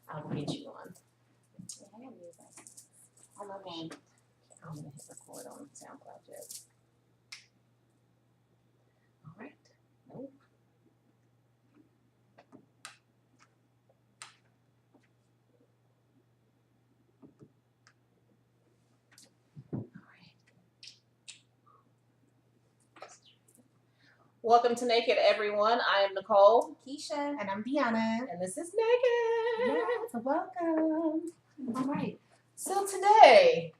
I will get you one. I love them. I'm gonna hit record on SoundCloud too. All right. Nope. All right. Welcome to Naked, everyone. I am Nicole. Keisha. And I'm Deanna. And this is Naked. Yes, welcome. All right. So today,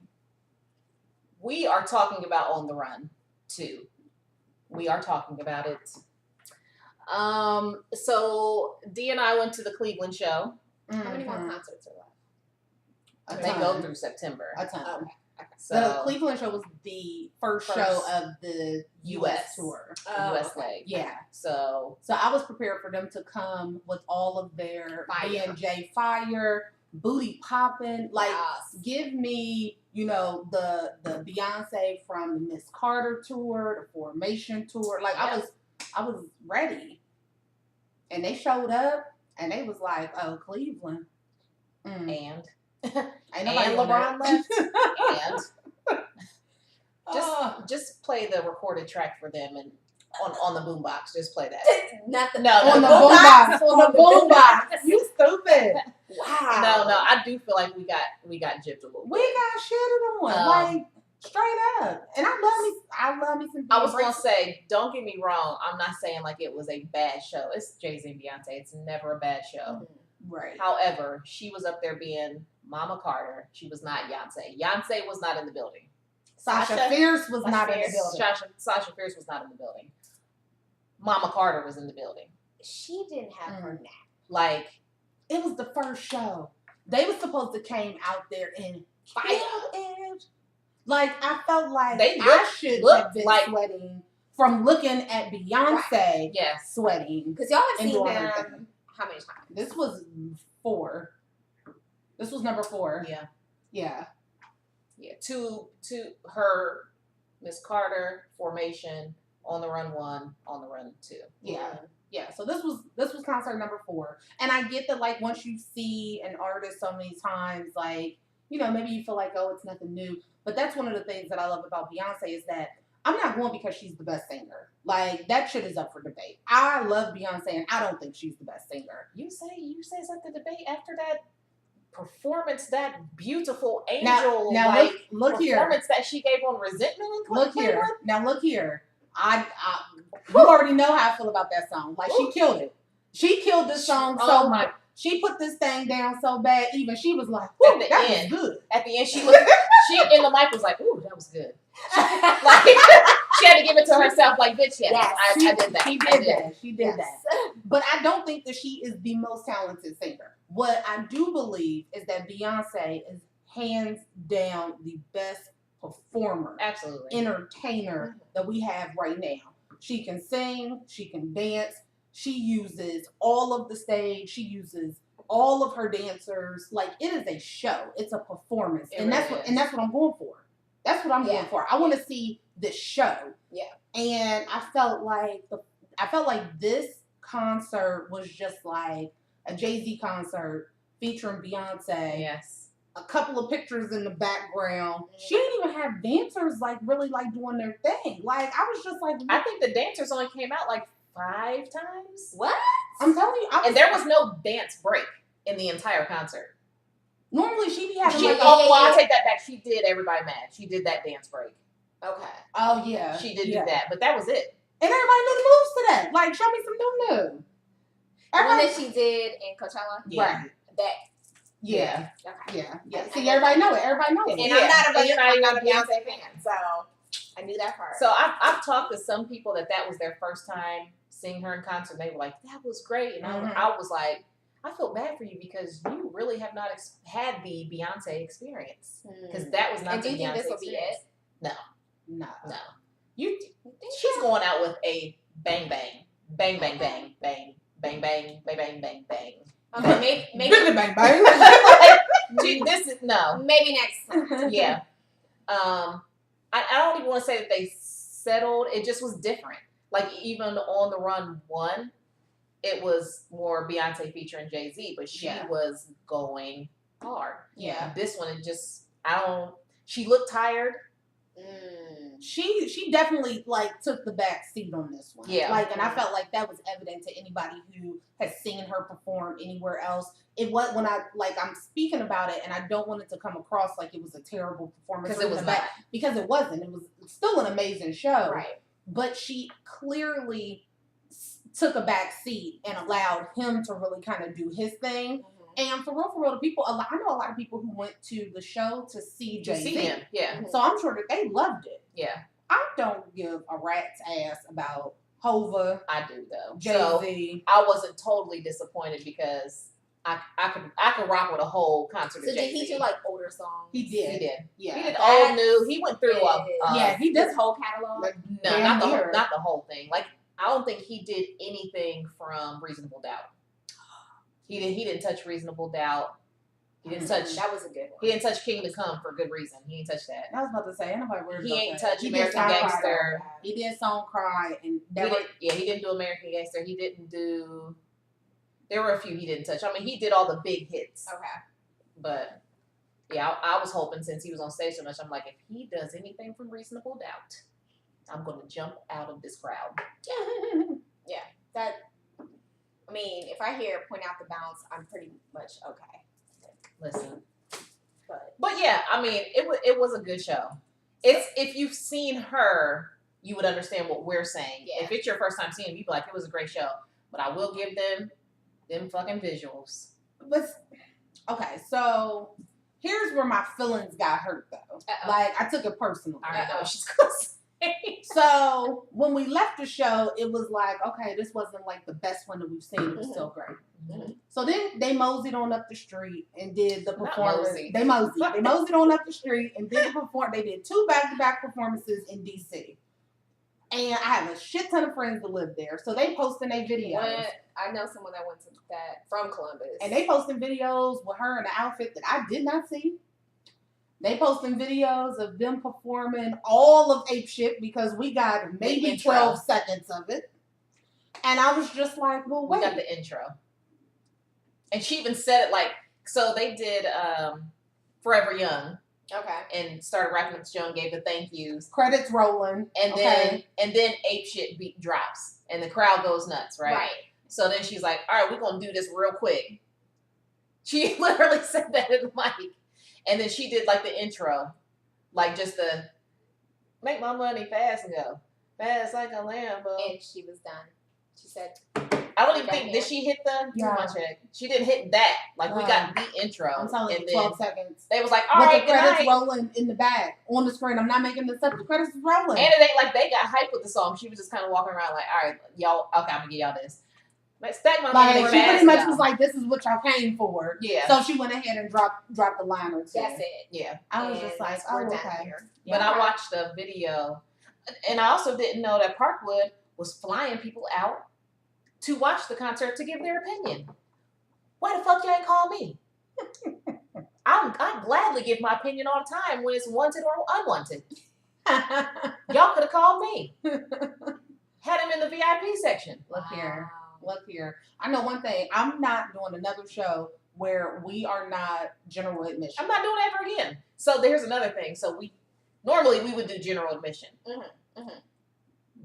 we are talking about On the Run 2. We are talking about it. So Dee and I went to the Cleveland show. How many more concerts are left? They go through September. A ton. Okay. So the Cleveland show was the first show of the U.S. tour. U.S. leg. Yeah. So I was prepared for them to come with all of their B&J fire, booty popping. Like, give me, the Beyonce from the Miss Carter tour, the Formation tour. Like, I was ready. And they showed up, and they was like, oh, Cleveland. And and LeBron left. And just play the recorded track for them and on the boombox. Just play that. Not the on the boombox. On the boombox. You stupid. Wow. No. I do feel like we got gypped a little bit. We got shitted on, like straight up. And I love me some. I was gonna say, don't get me wrong. I'm not saying like it was a bad show. It's Jay-Z and Beyonce. It's never a bad show. Mm-hmm. Right. However, she was up there being Mama Carter. She was not Beyonce. Beyonce was not in the building. Sasha Fierce was not in the building. Sasha Fierce was not in the building. Mama Carter was in the building. She didn't have her nap. Like, it was the first show. They were supposed to came out there and fire. It. Like, I felt like I should have been sweating from looking at Beyonce sweating. Because y'all have seen them how many times? This was 4. This was number 4. Yeah. Yeah. Yeah. To her, Miss Carter, Formation, On the Run 1, On the Run 2. Yeah. Yeah. So this was concert number 4. And I get that, like, once you see an artist so many times, like, maybe you feel like, oh, it's nothing new. But that's one of the things that I love about Beyonce is that I'm not going because she's the best singer. Like, that shit is up for debate. I love Beyonce, and I don't think she's the best singer. You say it's up to debate after that performance, that beautiful angel now look performance here. that she gave on Resentment. Look here. Now look here. You already know how I feel about that song. Like, she killed it. She killed this song so much. She put this thing down so bad. Even she was like, "Ooh, that was good." At the end, she in the mic was like, "Ooh, that was good." Like, she had to give it to herself. Like, bitch, I did that. She did that. But I don't think that she is the most talented singer. What I do believe is that Beyonce is hands down the best performer, absolutely entertainer that we have right now. She can sing. She can dance. She uses all of the stage. She uses all of her dancers. Like, it is a show. It's a performance. And that's what I'm going for. That's what I'm going for. I want to see this show. Yeah. And I felt like this concert was just like a Jay-Z concert featuring Beyonce. Yes. A couple of pictures in the background. She didn't even have dancers like really like doing their thing. Like, I was just like, I think the dancers only came out like 5 times. What? I'm telling you. And there was no dance break in the entire concert. Normally she be having I'll take that back. She did Everybody Mad. She did that dance break. Okay. Oh yeah. She did do that, but that was it. And everybody knew the moves to that. Like, show me some new. The one that she did in Coachella? Yeah. Right. That. Yeah. Okay. Yeah. See, everybody know it. Everybody knows it. And I'm not a Beyonce fan, so I knew that part. So I've talked to some people that was their first time seeing her in concert. They were like, that was great. And I was like, I feel bad for you because you really have not had the Beyonce experience. Because that was not the Beyonce experience. And do you think this will be it? No. She's going out with a bang, bang, bang, bang, bang, bang, bang, bang, bang, bang, bang, bang. Okay, maybe bang, bang. This is, no. Maybe next time. Yeah. I don't even want to say that they settled. It just was different. Like, even On the Run 1, it was more Beyonce featuring Jay-Z, but she Yeah. was going hard. Yeah. This one, it just, she looked tired. She definitely like took the back seat on this one. Yeah. Like, and I felt like that was evident to anybody who has seen her perform anywhere else. It was when I'm speaking about it, and I don't want it to come across like it was a terrible performance. Because it was not. Because it wasn't. It was still an amazing show. Right. But she clearly took a back seat and allowed him to really kind of do his thing. And for real, the people, I know a lot of people who went to the show to see Jay-Z. To see him, yeah. So I'm sure that they loved it. Yeah. I don't give a rat's ass about Hova. I do though. Jay-Z. So I wasn't totally disappointed because I could rock with a whole concert of So Jay-Z. did he do like older songs? He did. He did. Yeah. He did old, new. He went through he did his whole catalog. Like, no, not the whole thing. Like, I don't think he did anything from Reasonable Doubt. He didn't touch Reasonable Doubt. He didn't touch. That was a good one. He didn't touch King to Come for good reason. He didn't touch that. I was about to say, ain't nobody worried He about ain't that. touch He did American Song Cry, Gangster. though. He did Song Cry, and He didn't do American Gangster. He didn't do. There were a few he didn't touch. I mean, he did all the big hits. Okay. But yeah, I was hoping since he was on stage so much, I'm like, if he does anything from Reasonable Doubt, I'm going to jump out of this crowd. Yeah. That. I mean, if I hear Point Out the Bounce, I'm pretty much okay. Listen. But But yeah, I mean, it was a good show. It's if you've seen her, you would understand what we're saying. Yeah. If it's your first time seeing it, you'd be like, it was a great show. But I will give them fucking visuals. But okay, so here's where my feelings got hurt though. Uh-oh. Like I took it personally. I already know what she's gonna say. So when we left the show, it was like, okay, this wasn't like the best one that we've seen. It was still great. Mm-hmm. So then they moseyed on up the street and did the Not performance. mosey. They moseyed on up the street and did the perform. They did 2 back-to-back performances in DC. And I have a shit ton of friends that live there, so they posting their videos. I know someone that went to that from Columbus. And they posting videos with her in an outfit that I did not see. They posting videos of them performing all of Ape Shit because we got maybe 12 seconds of it. And I was just like, well, wait. We got the intro. And she even said it like, so they did Forever Young. Okay. And started rapping with Joan, gave the thank yous. Credits rolling. And then Ape Shit beat drops. And the crowd goes nuts, right? Right. So then she's like, all right, we're going to do this real quick. She literally said that in the mic. And then she did like the intro. Like just the make my money fast and go. Fast like a Lambo. And she was done. She said, I don't even think, did she hit the, Yeah. She didn't hit that. Like we got the intro. I'm telling you, and 12 seconds. They was like, all with right, the good credits night. rolling in the back on the screen. I'm not making this up. The credits is rolling. And it ain't like they got hyped with the song. She was just kind of walking around like, all right, y'all, okay, I'm going to give y'all this. Like, stack my money Like she fast pretty much now. was like, "This is what y'all came for." Yeah. So she went ahead and dropped the line or two. that's it. Yeah. I was just like, we're "Oh, done okay." here. But I watched the video, and I also didn't know that Parkwood was flying people out to watch the concert to give their opinion. Why the fuck y'all ain't call me? I gladly give my opinion all the time when it's wanted or unwanted. Y'all could have called me. Had him in the VIP section. Look here. I know one thing. I'm not doing another show where we are not general admission. I'm not doing that ever again. So there's another thing. So normally we would do general admission.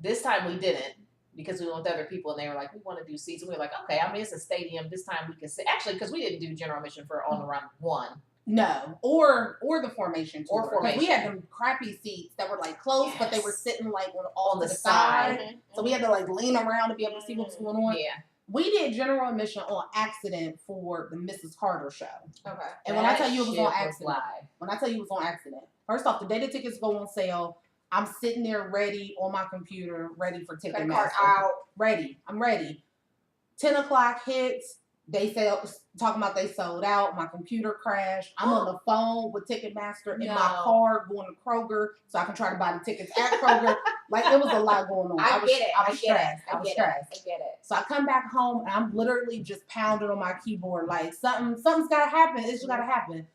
This time we didn't because we went with other people and they were like, we want to do seats. And we were like, okay, I mean, it's a stadium. This time we can sit. Actually, because we didn't do general admission for on the run 1. No, or the formation tour. Or formation. We had them crappy seats that were like close, but they were sitting like on the side. side. So we had to like lean around to be able to see what was going on. Yeah. We did general admission on accident for the Mrs. Carter show. Okay. And when I tell you it was That on shit accident, live. first off, the day the tickets go on sale, I'm sitting there ready on my computer, ready for Credit card Ticketmaster. out. I'm ready. 10 o'clock hits. Talking about they sold out. My computer crashed. I'm on the phone with Ticketmaster in my car going to Kroger so I can try to buy the tickets at Kroger. Like, it was a lot going on. I was stressed. I was stressed. I get it. So I come back home and I'm literally just pounding on my keyboard like something's got to happen. It's just got to happen.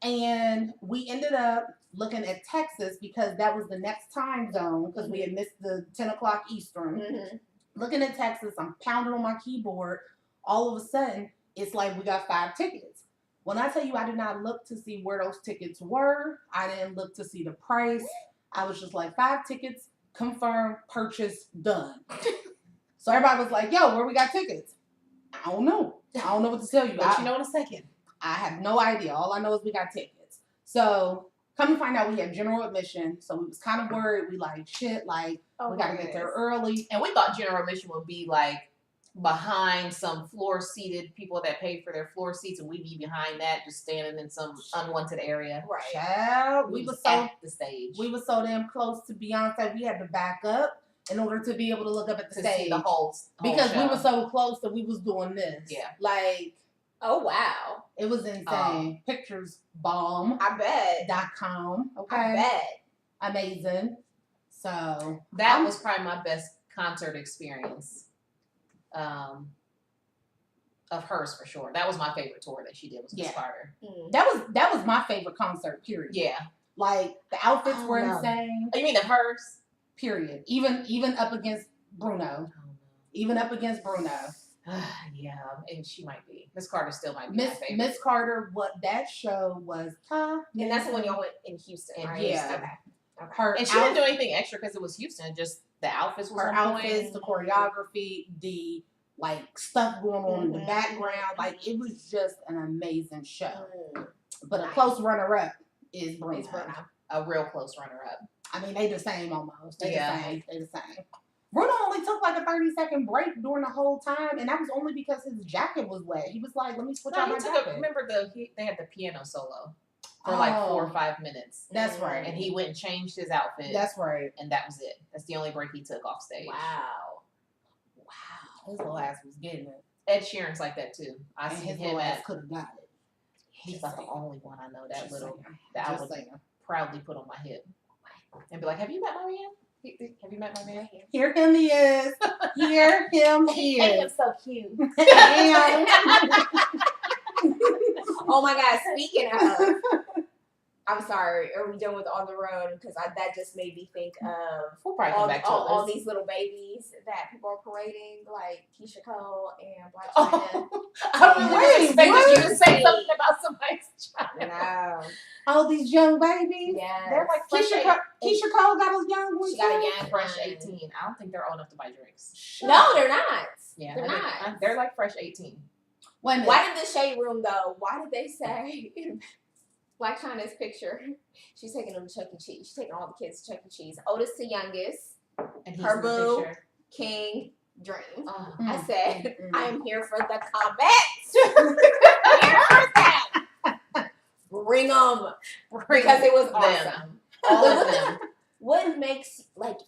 And we ended up looking at Texas because that was the next time zone because we had missed the 10 o'clock Eastern. looking at Texas. I'm pounding on my keyboard. All of a sudden, it's like we got 5 tickets. When I tell you I did not look to see where those tickets were, I didn't look to see the price. I was just like, 5 tickets, confirmed, purchase, done. So everybody was like, yo, where we got tickets? I don't know. I don't know what to tell you. Let you know in a second. I have no idea. All I know is we got tickets. So come to find out we had general admission. So we was kind of worried. We like, shit, like, we got to get there early. And we thought general admission would be like behind some floor seated people that paid for their floor seats, and we'd be behind that, just standing in some unwanted area. Right. Child, we was at the stage. We were so damn close to Beyonce, we had to back up in order to be able to look up at the stage. See the whole because show. We were so close that we was doing this. Yeah. Like, oh wow. It was insane. Pictures bomb. I bet. .com. Okay. I bet. Amazing. So that was probably my best concert experience. Of hers for sure. That was my favorite tour that she did was Miss Carter. That was my favorite concert, period. Yeah. Like the outfits were insane. Oh, you mean of hers? Period. Even up against Bruno. Even up against Bruno. Yeah, and she might be. Miss Carter still might be my favorite. Miss Carter, what that show was. And that's the one y'all went in Houston, right? Yeah. Okay. And she didn't do anything extra because it was Houston. Just the outfits was her outfits, the choreography, the like stuff going on in the background. Like it was just an amazing show. But a close runner-up is Bruno. A real close runner-up. I mean, they the same almost. They the same. Bruno only took like a 30-second break during the whole time, and that was only because his jacket was wet. He was like, "Let me switch out my jacket." Remember they had the piano solo for like 4 or 5v minutes. That's right. And he went and changed his outfit. That's right. And that was it. That's the only break he took off stage. Wow. His little ass was getting it. Ed Sheeran's like that too. I see him at. Could have got it. He's not the only one I know that I would proudly put on my hip and be like, "Have you met my man? Have you met my man? Here him he is. Here him he is. He's so cute. Oh my God! Speaking of, I'm sorry. Are we done with On the Road? Because that just made me think of we'll probably come back to all these little babies that people are parading, like Keisha Cole and Black China. I really expected you to say something about somebody's child. No. All these young babies. Yeah. They're like Keisha Cole got a young one. She got a young fresh 18. I don't think they're old enough to buy drinks. No, they're not. Yeah, they're not. They're like fresh 18. Why did the shade room though? Why did they say in Black China's picture? She's taking them to Chuck E. Cheese. She's taking all the kids to Chuck E. Cheese. Oldest to youngest. And her boo, King, Dream. I said, I am here for the comments. Here for that. Bring them. Because it was awesome. All of them. What makes, like,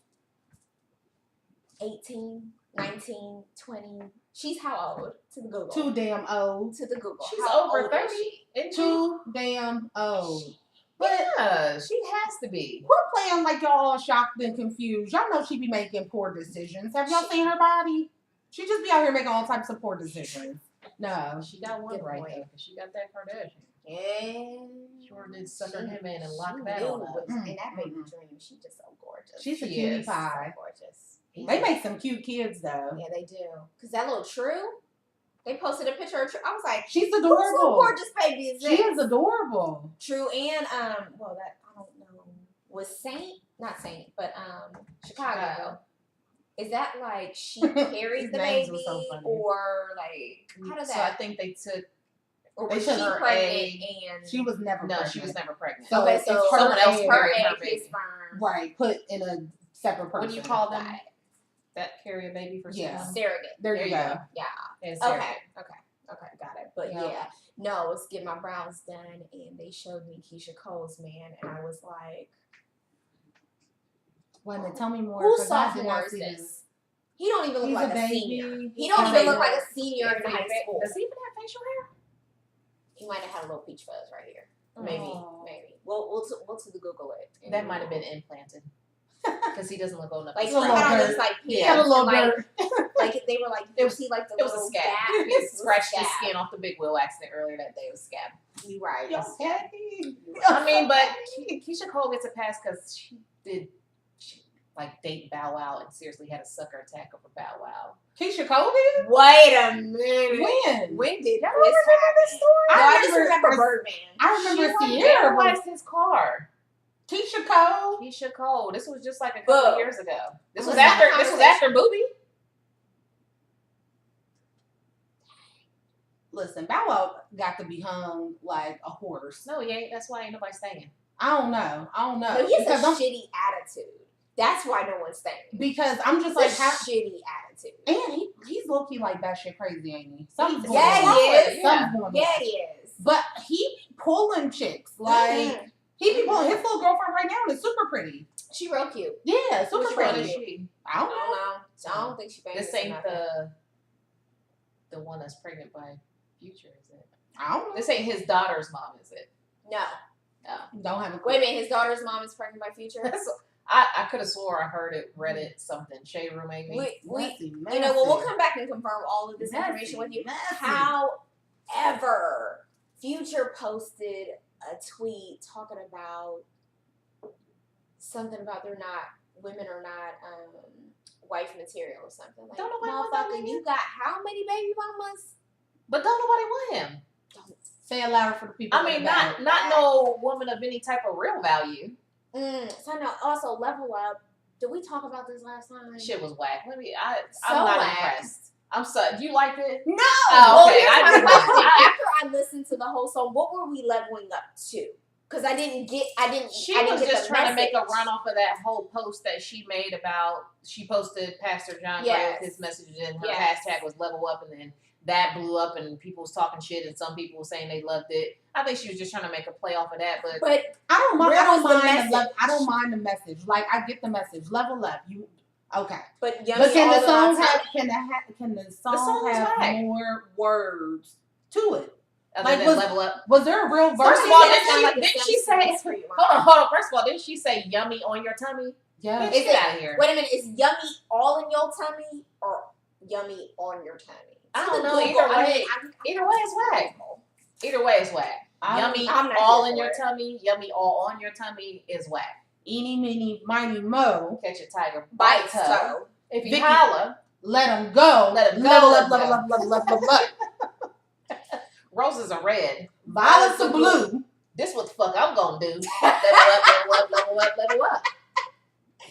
18, 19, 20? She's how old? To the Google. Too damn old. To the Google. She's over 30. Too damn old. But yeah, she has to be. We're playing like y'all all shocked and confused. Y'all know she be making poor decisions. Have y'all seen her body? She just be out here making all types of poor decisions. No. She got one right though, because she got that Kardashian. Yeah. Sure did sucker him in and lock that on up. And that baby Dream, she's just so gorgeous. She's a cutie pie. So gorgeous. They make some cute kids though. Yeah, they do. Because that little True, they posted a picture of True. I was like, she's adorable. Whose little gorgeous baby is this? She is adorable. True and well that I don't know was not Saint, but Chicago. Is that like she carried the baby so or like how does that? So I think they took. Or was she pregnant and she was never pregnant. No, she was never pregnant. So, it's someone else carried her her baby. his sperm. Right, put in a separate person. What do you call them? That carry a baby for someone? Surrogate. There you go. Yeah. Okay, got it. But yeah, no, I was getting my brows done and they showed me Keisha Cole's man and I was like, wait a minute, tell me more. Whose sophomore is this? He don't even look like a senior. He don't even look like a senior in high school. Does he even have facial hair? He might have had a little peach fuzz right here. Maybe. We'll to the Google it. That might have been implanted. Because he doesn't look old enough. Like he had all this like like they were like you see like the it was little a scab. He scratched his skin off the big wheel accident earlier that day. It was scab. You right. I mean, but Keisha Cole gets a pass because she did like date Bow Wow and seriously had a sucker attack over Bow Wow. Keisha Cole did? Wait a minute. When did Y'all this remember this happen? story? No, I just remember Birdman. I remember She Ciara. vandalized his car. Keisha Cole. Keisha Cole. This was just like a couple of years ago. This was Let's after Booby. Listen, Bow Wow got to be hung like a horse. No, he ain't. That's why ain't nobody staying. I don't know. No, he has a shitty attitude. That's why no one's staying. Because I'm just It's like, shitty attitude. And he's low key like that shit crazy, ain't he? He is. Yeah, he is. But he be pulling chicks. Like, he be pulling his little girlfriend right now is super pretty. She real cute. Yeah, super Which pretty. one is she? I don't know. I don't think she famous. This ain't the one that's pregnant by Future, is it? I don't know. This ain't his daughter's mom, is it? No. Don't have a Wait a minute, his daughter's mom is pregnant by Future? I could have swore I heard it, read it, something. Shade Room maybe. You know, well, we'll come back and confirm all of this information with you. However, Future posted a tweet talking about something about women are not wife material or something. Like, don't nobody want that nigga? You got how many baby mamas? But don't nobody want him. Say it louder for the people. I mean, not no woman of any type of real value. So now, also level up. Did we talk about this last time? Shit was whack. I'm So not whack. impressed. I'm sorry. Do you like it? No. Oh, okay. Well, I did not. after I listened to the whole song, what were we leveling up to? Because I didn't. She was just trying to make a run off of that whole post that she made about. She posted Pastor John Gray with his message, and her hashtag was level up, and then that blew up, and people was talking shit, and some people were saying they loved it. I think she was just trying to make a play off of that, but I don't mind. I don't mind the message. Like, I get the message. Level up. You okay? But can the song have more words to it? Other than level up. Was there a real verse? First of all, didn't she say? Hold on. First of all, didn't she say "yummy on your tummy"? Yeah. Get out of here. Wait a minute. Is yummy all in your tummy or yummy on your tummy? I don't know. Either way is whack. Either way is whack. Yummy all in your tummy. Yummy all on your tummy is whack. Eeny, meeny, miny, mo. Catch a tiger, bite toe. If you holla, let him go. Let him go. Level up. Roses are red. Violets are blue. This what the fuck I'm gonna do. Level up.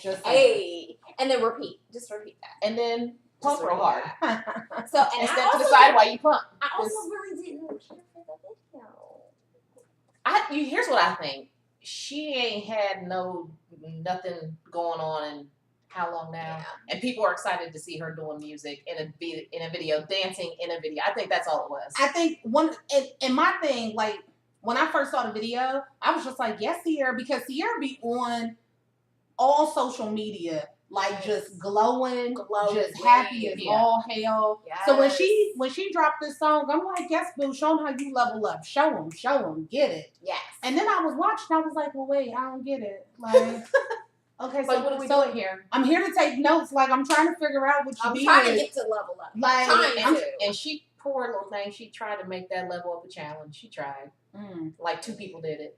Just hey, and then repeat. Just repeat that. And then pump real hard. So, and step to the side while you pump. I also really didn't care for the video. Here's what I think. She ain't had nothing going on in how long now? Yeah. And people are excited to see her doing music in a video, dancing in a video. I think that's all it was. I think and my thing, like, when I first saw the video, I was just like, yes, Ciara, because Ciara be on all social media, like, just glowing, just happy as all hell. Yes. So when she dropped this song, I'm like, yes, boo, show them how you level up. Show them, get it. Yes. And then I was watching, I was like, well, wait, I don't get it. Like, okay, so what are we doing here? I'm here to take notes. Like, I'm trying to figure out what you I'm trying to get to level up. Like, and she, poor little thing, she tried to make that level up a challenge. She tried. Like 2 people did it.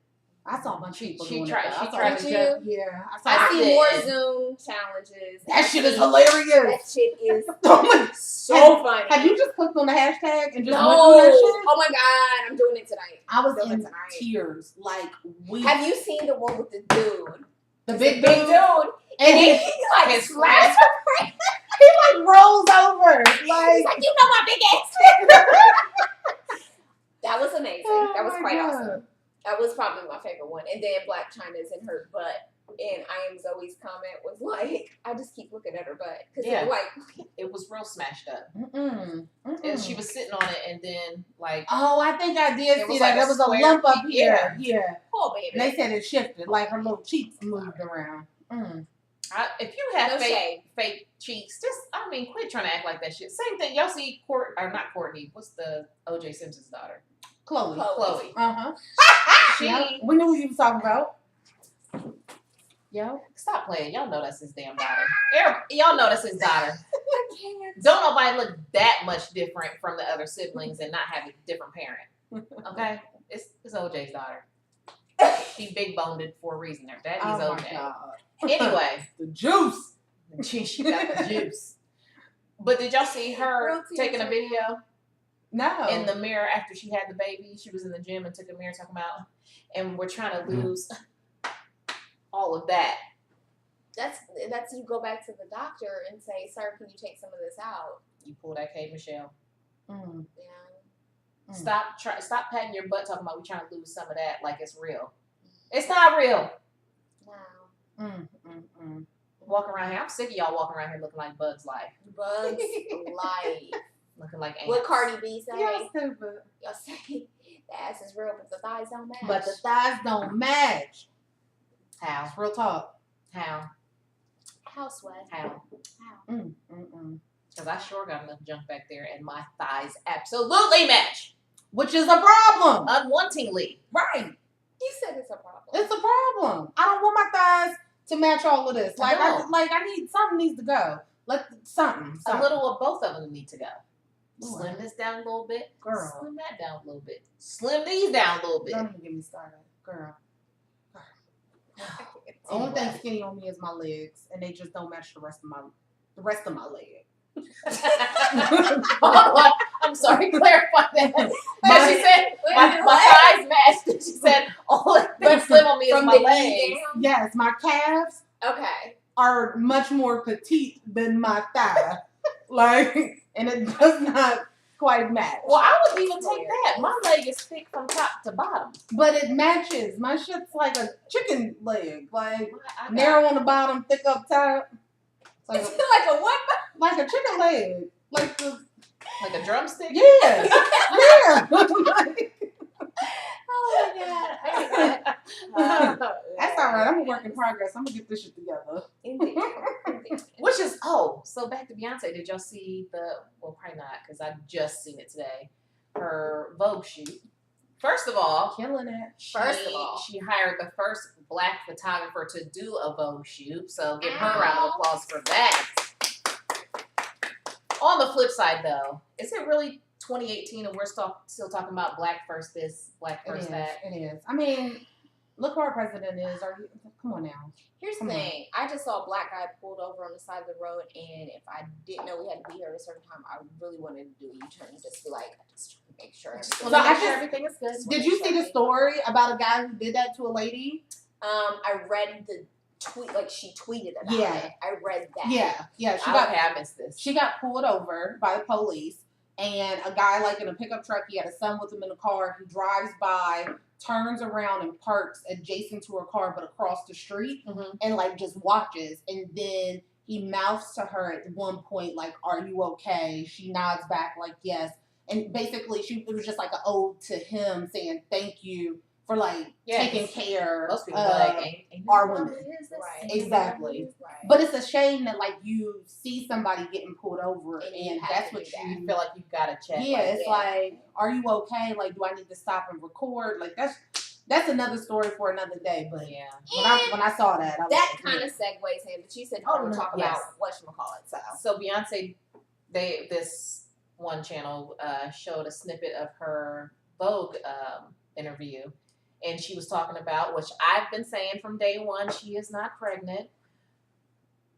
I saw a bunch of people She doing tried. it. She tried to jump. Yeah. I see more Zoom challenges. That shit is hilarious. That shit is so funny. Have you just clicked on the hashtag and just went through that shit? Oh my god, I'm doing it tonight. I was in tears. Like, have you seen the one with the dude? The big dude. And he like slaps her friend. He like rolls over. Like, he's like, you know my big ass. That was amazing. That was quite awesome. That was probably my favorite one. And then Black China's in her butt. And I Am Zoe's comment was like, I just keep looking at her butt. Because it was real smashed up. And she was sitting on it and then like. Oh, I think I did see that. There was a lump up here. Yeah. Oh, baby. And they said it shifted. Like her little cheeks moved around. If you have fake cheeks, quit trying to act like that shit. Same thing. Y'all see not Courtney. What's the O.J. Simpson's daughter? Chloe. We knew what you was talking about. Yo, stop playing. Y'all know that's his damn daughter. Y'all know that's his daughter. I can't. Don't nobody look that much different from the other siblings and not have a different parent. Okay? It's OJ's daughter. She big boned it for a reason. Her daddy's OJ. Anyway. The juice. She got the juice. But did y'all see her taking a video? No. In the mirror after she had the baby. She was in the gym and took a mirror talking about, and we're trying to lose all of that. That's you go back to the doctor and say, sir, can you take some of this out? You pull that K Michelle. Yeah. Stop patting your butt talking about we trying to lose some of that like it's real. It's not real. No. Walking around here, I'm sick of y'all walking around here looking like Bugs Life. Bugs Life. Looking like ants. What Cardi B say? Y'all stupid. Y'all say the ass is real, but the thighs don't match. But the thighs don't match. How? Real talk. How? How, Sweat? How? Because I sure got enough junk back there, and my thighs absolutely match. Which is a problem. Unwantingly. Right. You said it's a problem. It's a problem. I don't want my thighs to match all of this. Like I need something needs to go. Something. A little of both of them need to go. Ooh. Slim this down a little bit. Girl. Slim that down a little bit. Slim these down a little bit. Don't even get me started. Girl. Only thing skinny on me is my legs, and they just don't match the rest of my leg. I'm sorry, clarify that. She said my thighs matched. She said all that slim on me is my legs. Yes, my calves are much more petite than my thigh. And it does not quite match. Well, I would even take that. My leg is thick from top to bottom. But it matches. My shit's like a chicken leg. Narrow on the bottom, thick up top. Like a what? Like a chicken leg. Like a drumstick? Yeah. Yeah. Oh my God. That's all right. I'm a work in progress. I'm going to get this shit together. Indeed. Which is, so back to Beyonce. Did y'all see probably not, because I just seen it today. Her Vogue shoot. First of all, killing it. She hired the first black photographer to do a Vogue shoot. So give her a round of applause for that. On the flip side, though, is it really 2018 and we're still talking about black first this, black first that? It is. I mean, look who our president is. Come on now. Here's the thing. I just saw a black guy pulled over on the side of the road, and if I didn't know we had to be here at a certain time, I really wanted to do a U-turn and just be like, just make sure everything is good. Did you see the story about a guy who did that to a lady? I read the tweet, she tweeted about it. I read that. Yeah. I missed this. She got pulled over by the police, and a guy in a pickup truck, he had a son with him in the car. He drives by, turns around and parks adjacent to her car, but across the street, and just watches. And then he mouths to her at one point, "Are you okay?" She nods back yes. And basically, it was just an ode to him saying thank you for taking care of our women. Right. Exactly. Right. But it's a shame that you see somebody getting pulled over and that's what you feel like you've got to check. Yeah, it's are you okay? Do I need to stop and record? That's another story for another day. But when I saw that, that kind of segues in. But she said, "Oh, we'll talk about whatchamacallit." So Beyonce, this one channel showed a snippet of her Vogue interview. And she was talking about, which I've been saying from day one, she is not pregnant.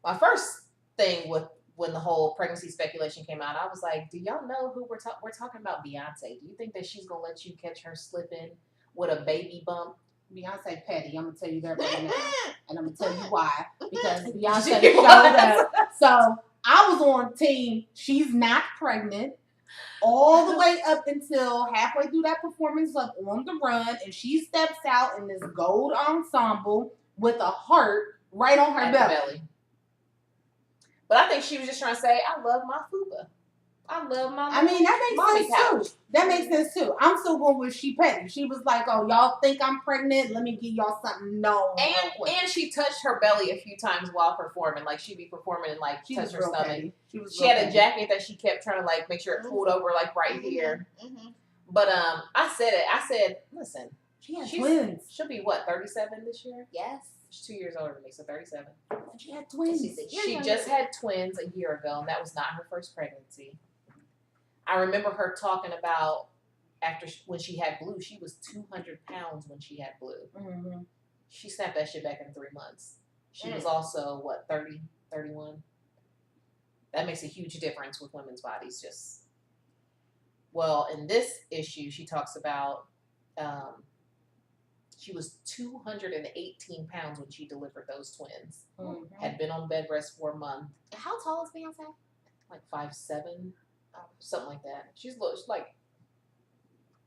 My first thing when the whole pregnancy speculation came out, I was like, do y'all know who we're talking about? Beyonce. Do you think that she's going to let you catch her slipping with a baby bump? Beyonce petty. I'm going to tell you that right now. And I'm going to tell you why. Because Beyonce showed up. So I was on team, she's not pregnant. All the way up until halfway through that performance, on the run, and she steps out in this gold ensemble with a heart right on her belly. But I think she was just trying to say, I love my fupa. I love my that makes sense too. That makes sense too. I'm still going with she petty. She was like, oh, y'all think I'm pregnant? Let me give y'all something known. And she touched her belly a few times while performing. She'd be performing and touch her stomach. Petty. She had a jacket that she kept trying to make sure it pulled over right here. Mm-hmm. But I said it. I said, listen, she's twins. She'll be what, 37 this year? Yes. She's 2 years older than me, so 37. And she had twins. She just had twins a year ago, and that was not her first pregnancy. I remember her talking about when she had Blue, she was 200 pounds when she had Blue. Mm-hmm. She snapped that shit back in 3 months. She was also, 30, 31? That makes a huge difference with women's bodies. Well, in this issue, she talks about she was 218 pounds when she delivered those twins. Had been on bed rest for a month. How tall is Beyonce? Like 5'7", something like that. She's like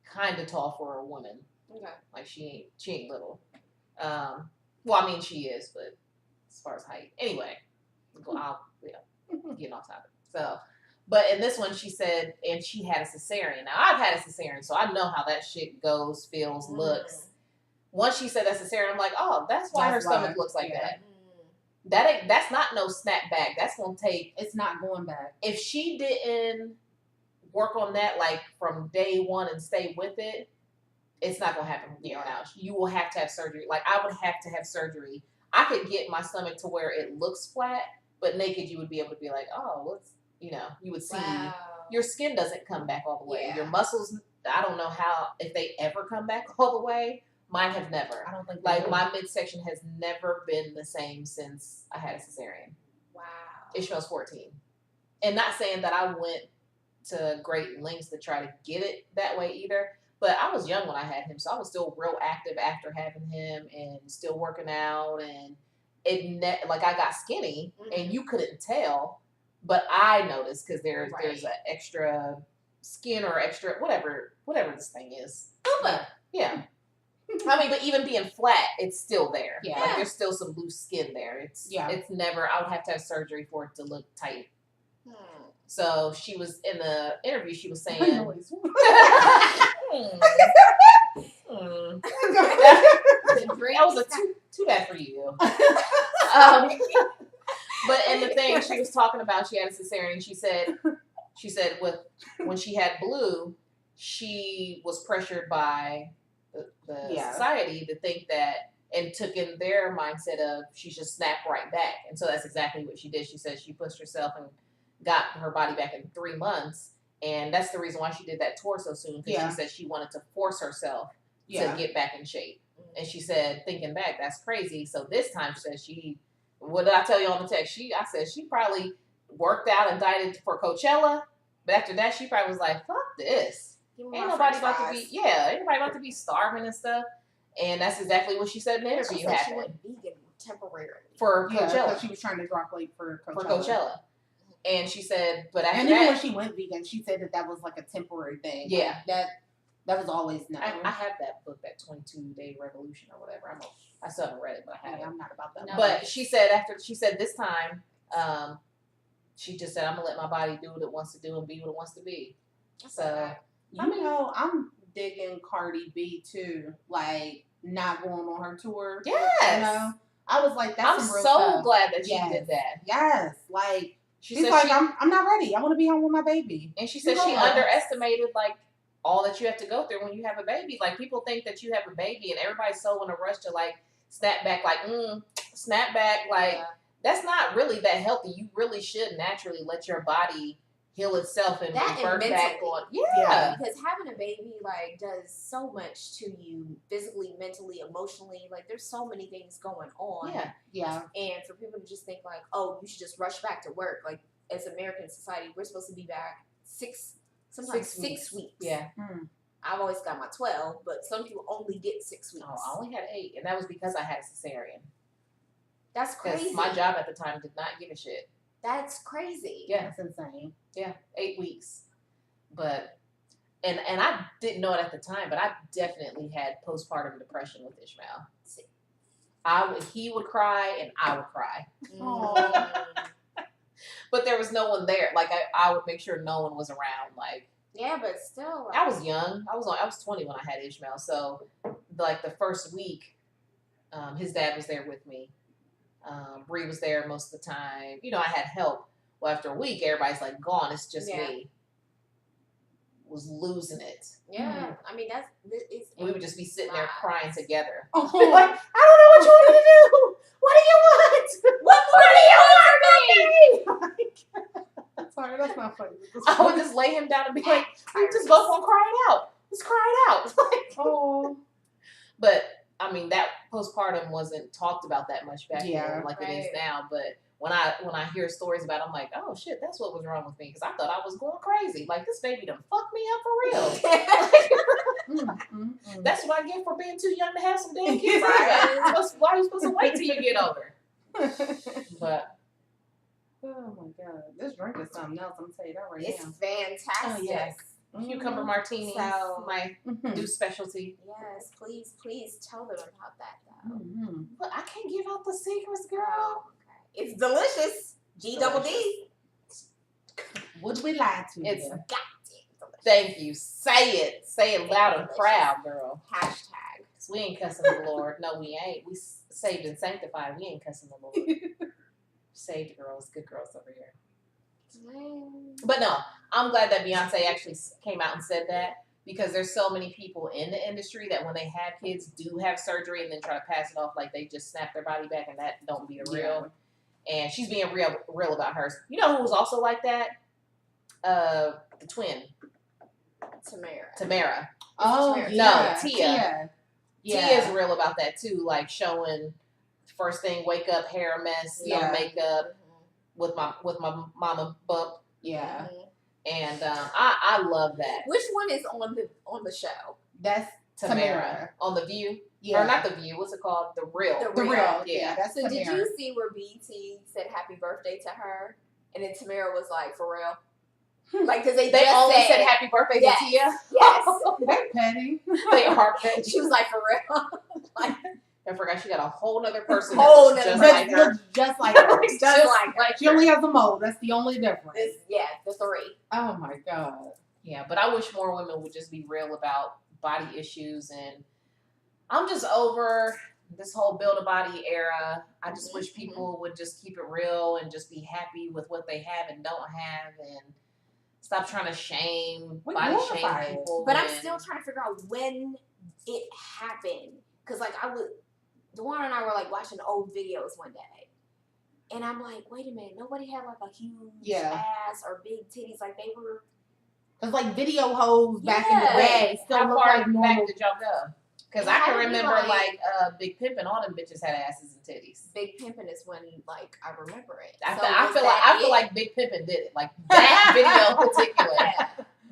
kind of tall for a woman. Okay. Like she ain't little. Well, I mean she is, but as far as height, anyway. Getting off topic. So, but in this one, she said, and she had a cesarean. Now I've had a cesarean, so I know how that shit goes, feels, looks. Once she said that cesarean, I'm like, oh, that's why her stomach looks like that. That's not no snap back. That's gonna take. It's not going back. If she didn't work on that like from day one and stay with it, it's not gonna happen from here on out. You will have to have surgery. Like I would have to have surgery. I could get my stomach to where it looks flat, but naked you would be able to be like, oh, what's you would see your skin doesn't come back all the way. Yeah. Your muscles, I don't know how if they ever come back all the way. Mine have never. I don't think my midsection has never been the same since I had a cesarean. Wow. Ishmael's 14. And not saying that I went to great lengths to try to get it that way either. But I was young when I had him, so I was still real active after having him and still working out. And like I got skinny, and you couldn't tell, but I noticed because there's an extra skin or extra whatever this thing is. Yeah. I mean, but even being flat, it's still there. Yeah. Like there's still some loose skin there. It's never. I would have to have surgery for it to look tight. So she was in the interview. She was saying. That was too bad for you. But in the thing she was talking about, she had a cesarean. And she said when she had Blue, she was pressured by the society to think that and took in their mindset of she should snap right back. And so that's exactly what she did. She said she pushed herself and got her body back in 3 months. And that's the reason why she did that tour so soon, because she said she wanted to force herself to get back in shape. And she said, thinking back, that's crazy. So this time she said what did I tell you on the text? I said she probably worked out and dieted for Coachella. But after that, she probably was like, fuck this. Ain't nobody about to be starving and stuff. And that's exactly what she said in the interview. She said she went vegan temporarily. For Coachella. She was trying to drop weight for Coachella. For Coachella. And she said, but after even when she went vegan, she said that was like a temporary thing. Yeah. Like that was always known. I have that book, that 22-Day Revolution or whatever. I still haven't read it, but I have it. I'm not about that. No, but she said this time, she just said, I'm going to let my body do what it wants to do and be what it wants to be. So, I'm digging Cardi B too. Like, not going on her tour. Yes. I was like, that's I'm so glad that she did that. Yes. Like, she's like, I'm not ready. I want to be home with my baby. And she said she underestimated, like, all that you have to go through when you have a baby. Like, people think that you have a baby and everybody's so in a rush to, like, snap back. Like, that's not really that healthy. You really should naturally let your body heal itself and revert back on. Yeah. Because having a baby, like, does so much to you physically, mentally, emotionally. Like, there's so many things going on. Yeah. And for people to just think, like, oh, you should just rush back to work. Like, as American society, we're supposed to be back 6 weeks. Yeah. I've always got my 12, but some people only get 6 weeks. Oh, I only had 8, and that was because I had a cesarean. That's crazy. Because my job at the time did not give a shit. That's crazy. Yeah. That's insane. Yeah, 8 weeks. But, and I didn't know it at the time, but I definitely had postpartum depression with Ishmael. He would cry and I would cry. But there was no one there. Like, I would make sure no one was around. Like, yeah, but still. I was young. I was 20 when I had Ishmael. So, like, the first week, his dad was there with me. Bree was there most of the time. I had help. Well, after a week, everybody's like gone. It's just me. Was losing it. Yeah, I mean we would just be sitting there crying together. Oh. Like, I don't know what you want me to do. What do you want? What more do you want from me? Sorry, that's not funny. I would just lay him down and be like, "We just both gonna cry it out. Let's cry it out." Oh. But I mean, that postpartum wasn't talked about that much back then, like it is now. But when I hear stories about it, I'm like, oh shit, that's what was wrong with me, because I thought I was going crazy. Like, this baby done fucked me up for real. That's what I get for being too young to have some damn kids. Right? Why are you supposed to wait till you get older? But oh my god, this drink is something else. I'm gonna tell you that right it's now. It's fantastic. Oh, yes. Cucumber martini, so, my new specialty. Yes, please tell them about that though. But I can't give out the secrets, girl. Oh, okay. It's delicious. G-double-D. Would we lie to It's you? goddamn delicious. Thank you. Say it loud and proud, girl. Hashtag. We ain't cussing the Lord. No, we ain't. We saved and sanctified. We ain't cussing the Lord. Saved girls, good girls over here. But no, I'm glad that Beyonce actually came out and said that, because there's so many people in the industry that when they have kids do have surgery and then try to pass it off like they just snap their body back, and that don't be the real. And she's being real about hers. You know who was also like that? The twin. Tamara. Oh, no, Tia. Yeah. Tia's real about that too, like showing first thing, wake up, hair a mess, no makeup, with my mama bump. Yeah. And I love that. Which one is on the show? That's Tamara. On The View. Yeah. Or not The View, what's it called? The Real. The Real. Yeah. That's so Tamara. did you see where BT said happy birthday to her? And then Tamara was like, for real? Like, because they only said happy birthday to Tia? Yes. They're petty. They are petty. She was like, for real? Like, I forgot she got a whole nother person just like her. Just like her. She only has a mole. That's the only difference. The three. Oh my god. Yeah, but I wish more women would just be real about body issues, and I'm just over this whole build a body era. I just wish people would just keep it real and just be happy with what they have and don't have, and stop trying to body shame people. But I'm still trying to figure out when it happened, because like Dewan and I were like watching old videos one day, and I'm like, wait a minute, nobody had like a huge ass or big titties like they were. It's like video hoes back in the day. How far back did y'all go? Because I can remember like Big Pimpin', all them bitches had asses and titties. Big Pimpin' is when like I remember it. I feel like Big Pimpin' did it. Like that video in particular.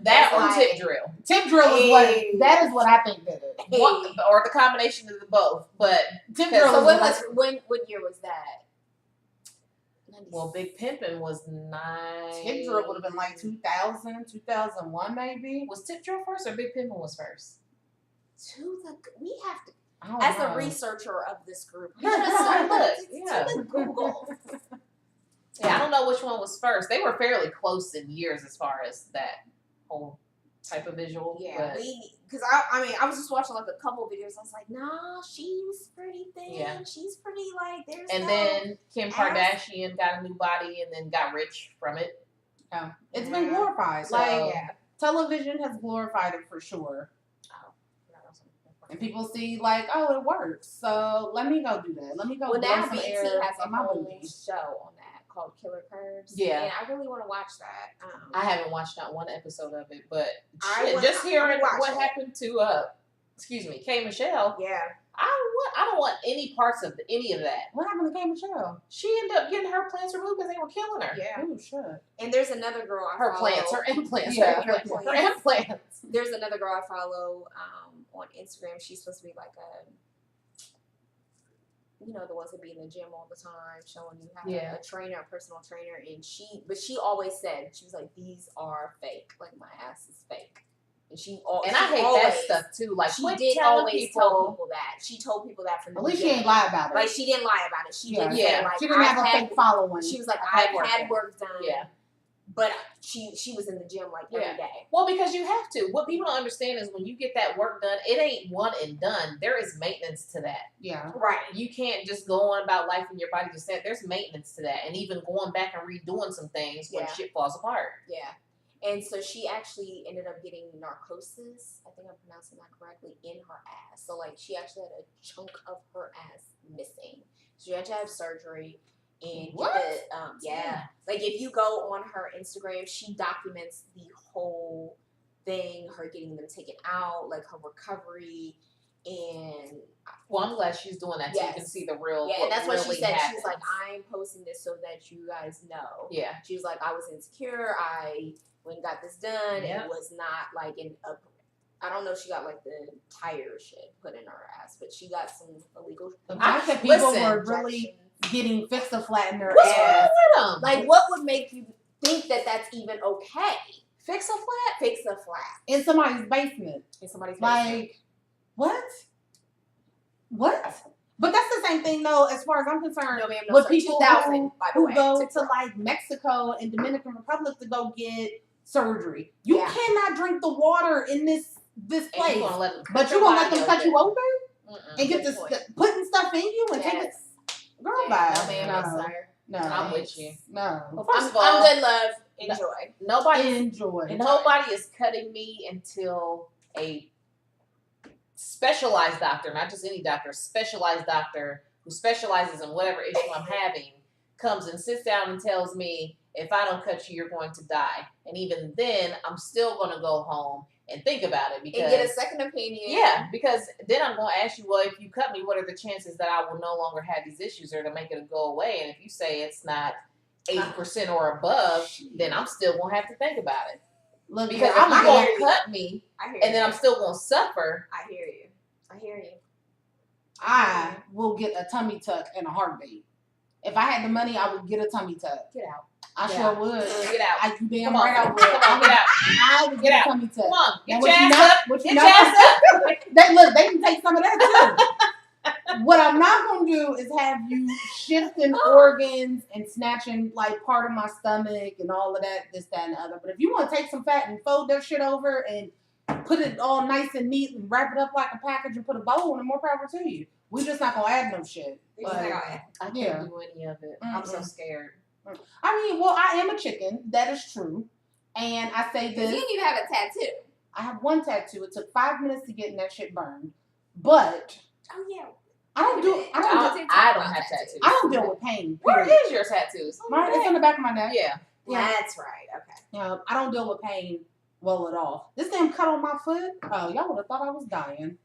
That or Tip Drill. Tip Drill is that is what I think did it. Or the combination of the both. But Tip Drill. So what year was that? Well, Big Pimpin' was 9. Tip Drill would have been like 2000, 2001 maybe. Was Tip Drill first or Big Pimpin' was first? We have to, as a researcher of this group, to the Google. Yeah, I don't know which one was first. They were fairly close in years as far as that whole type of visual. Yeah, because I was just watching like a couple of videos. I was like, nah, she's pretty thin. Yeah. She's pretty like there's. And then Kim Kardashian got a new body and then got rich from it. Oh, it's been glorified. So, television has glorified it for sure. And people see like, oh, it works. So let me go do that. Let me go. Well, now some BT air has a my whole booty. show on that called Killer Curves. Yeah, and I really want to watch that. I haven't watched not one episode of it, but just hearing what happened to K. Michelle. Yeah, I don't want any parts of any of that. What happened to K. Michelle? She ended up getting her plants removed because they were killing her. Yeah. Oh, shit. And there's another girl I follow. Her implants. Yeah, her implants. There's another girl I follow on Instagram. She's supposed to be like the ones that be in the gym all the time, showing you how a personal trainer. And she always said, she was like, these are fake. Like, my ass is fake. And I hate that stuff too. Like, she did always tell people that. She told people that from the beginning. At least she ain't lie about it. Like, she didn't lie about it. She did say, like, she didn't have a fake following. She was like, I've had work done. Yeah. But she was in the gym like every day. Well, because you have to. What people don't understand is when you get that work done, it ain't one and done. There is maintenance to that. Yeah. Right. You can't just go on about life and your body just said there's maintenance to that. And even going back and redoing some things when shit falls apart. Yeah. And so she actually ended up getting narcosis, I think I'm pronouncing that correctly, in her ass. So, like, she actually had a chunk of her ass missing. So she had to have surgery. And what? Like, if you go on her Instagram, she documents the whole thing, her getting them taken out, like her recovery. And Well, I'm glad she's doing that so you can see the real. Yeah, and that's what really she said. happens. She's like, I'm posting this so that you guys know. Yeah. She was like, I was insecure. I went and got this done. Yep. It was not like I don't know if she got like the tire shit put in her ass, but she got some illegal. People were really getting fix-a-flat in their What's ass. wrong with them? Like, what would make you think that that's even okay? Fix-a-flat? Fix-a-flat. In somebody's basement. In somebody's basement. Like, what? But that's the same thing, though, as far as I'm concerned. No, ma'am, no, with sir. people 2000, who go to, like, Mexico and Dominican Republic to go get surgery. You cannot drink the water in this place. But you gonna let them cut you open? And get this putting stuff in you and take it? Girl, bye. No, ma'am, no, sir. No. I'm with you. No. Well, first of all, I'm good, love. Enjoy. Nobody is cutting me until a specialized doctor, not just any doctor, specialized doctor who specializes in whatever issue I'm having, comes and sits down and tells me, if I don't cut you, you're going to die. And even then, I'm still going to go home and think about it because and get a second opinion. Yeah, because then I'm going to ask you, well, if you cut me, what are the chances that I will no longer have these issues or to make it go away? And if you say it's not 80% or above, then I'm still going to have to think about it. Look, because if you going to cut me and then I'm still going to suffer. I hear you. I will get a tummy tuck in a heartbeat. If I had the money, I would get a tummy tuck. Get out. I sure would. Get out. I damn right I would. Come on, get out. I would get a tummy tuck. Come on, get your your ass up. Get your ass up. They can take some of that too. What I'm not going to do is have you shifting organs and snatching like part of my stomach and all of that, this, that, and the other. But if you want to take some fat and fold that shit over and put it all nice and neat and wrap it up like a package and put a bow on it, more power to you. We're just not going to add no shit. I can't do any of it. I'm so scared. I mean, well, I am a chicken. That is true. And I say this. You didn't even have a tattoo. I have one tattoo. It took 5 minutes to get that shit burned. But oh yeah, I don't have tattoos. I don't deal with pain. Where is your tattoos? It's on the back of my neck. Yeah. That's right. Okay. I don't deal with pain well at all. This damn cut on my foot. Oh, y'all would have thought I was dying.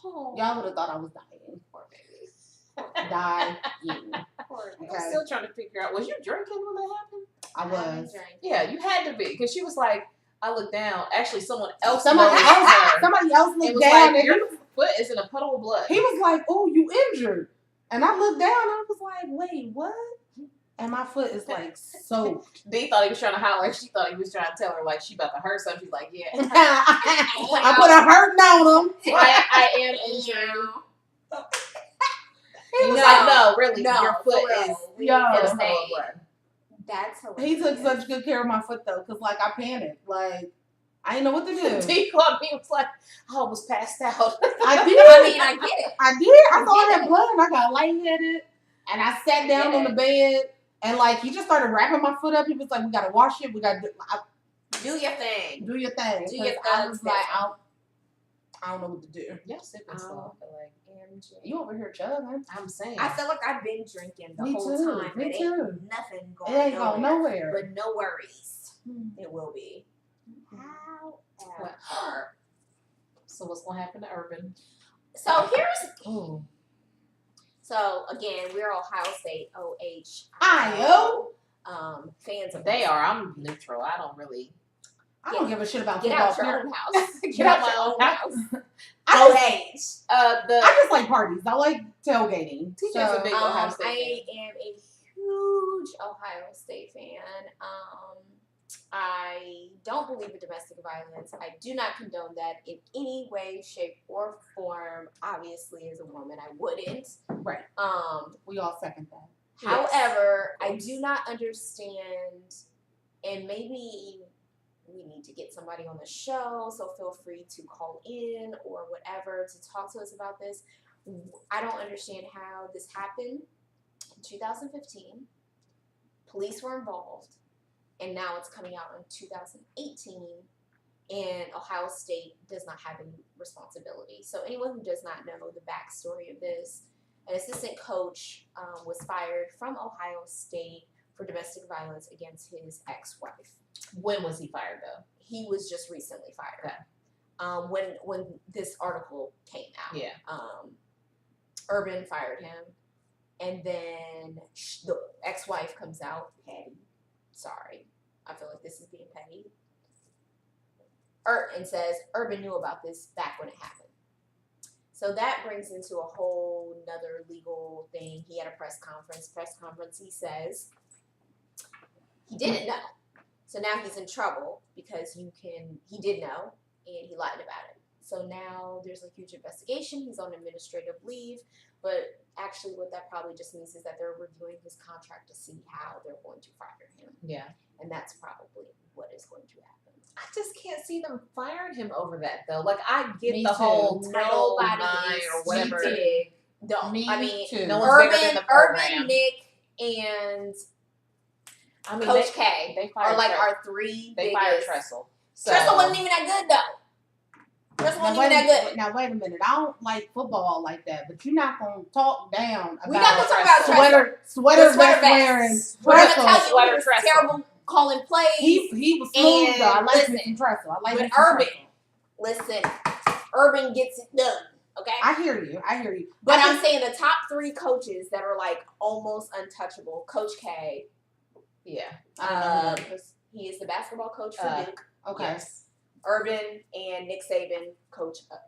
Oh. Y'all would have thought I was dying. Poor baby. Dying. Okay. I'm still trying to figure out. Was you drinking when that happened? I was. Yeah, you had to be because she was like, I looked down. Actually, somebody else looked down. Like, your foot is in a puddle of blood. He was like, "Oh, you injured," and I looked down. And I was like, "Wait, what?" And my foot is like soaked. Dee thought he was trying to holler. She thought he was trying to tell her like she about to hurt something. She's like, "Yeah." I put a hurting on him. I am injured. He was like, "No, really, your foot is in a puddle of blood." That's hilarious. He took such good care of my foot though, because like I panicked, like I didn't know what to do. He called me. Was like, I almost passed out. I did. I mean, I get it. I did. I thought I had blood, and I got lightheaded, and I sat down on the bed, and like he just started wrapping my foot up. He was like, "We gotta wash it. We gotta do your thing. Do your thing." Do your I was like, I don't know what to do. Y'all sipping slow. Like, you over here chugging. I'm saying. I feel like I've been drinking the Me whole too. time. Me too. Nothing going. It ain't going nowhere. But no worries. It will be. However. So what's gonna happen to Urban? So So again, we're Ohio State. OHIO. Fans of. They are. I'm neutral. I don't really. I don't give a shit about football. Get out your own house. Get out my own house. I just like parties. I like tailgating. TJ's a big Ohio State fan. I am a huge Ohio State fan. I don't believe in domestic violence. I do not condone that in any way, shape, or form. Obviously, as a woman, I wouldn't. Right. We all second that. However, I do not understand, and maybe we need to get somebody on the show, so feel free to call in or whatever to talk to us about this. I don't understand how this happened in 2015. Police were involved, and now it's coming out in 2018, and Ohio State does not have any responsibility. So anyone who does not know the backstory of this, an assistant coach was fired from Ohio State for domestic violence against his ex-wife. When was he fired, though? He was just recently fired. Okay. When this article came out. Yeah. Urban fired him. And then the ex-wife comes out, petty. Sorry. I feel like this is being petty. And says, Urban knew about this back when it happened. So that brings into a whole nother legal thing. He had a press conference. He says he didn't know. So now he's in trouble because he did know and he lied about it. So now there's a huge investigation. He's on administrative leave. But actually what that probably just means is that they're reviewing his contract to see how they're going to fire him. Yeah. And that's probably what is going to happen. I just can't see them firing him over that though. Like I get Me the too. whole Title Nobody IX is or whatever. too big. No, Me I mean, too. No one's bigger than the program. Urban, Nick, and I mean, Coach K they fired are like Tressel. our three They biggest. fired Tressel. So, Tressel wasn't even that good though. Tressel wasn't even that good. Now wait a minute. I don't like football like that, but you're not gonna talk down about We're not gonna talk about Tressel. sweater The vest vest. wearing. We're gonna Tressel. tell you Sweater he was Tressel. terrible calling plays. He was smooth though. I And like me listen, some Tressel. I like with me some Urban, Tressel. listen, Urban gets it done. Okay. I hear you. But I'm saying the top three coaches that are like almost untouchable. Coach K. yeah. He is the basketball coach for Duke. Okay. Yes. Urban and Nick Saban,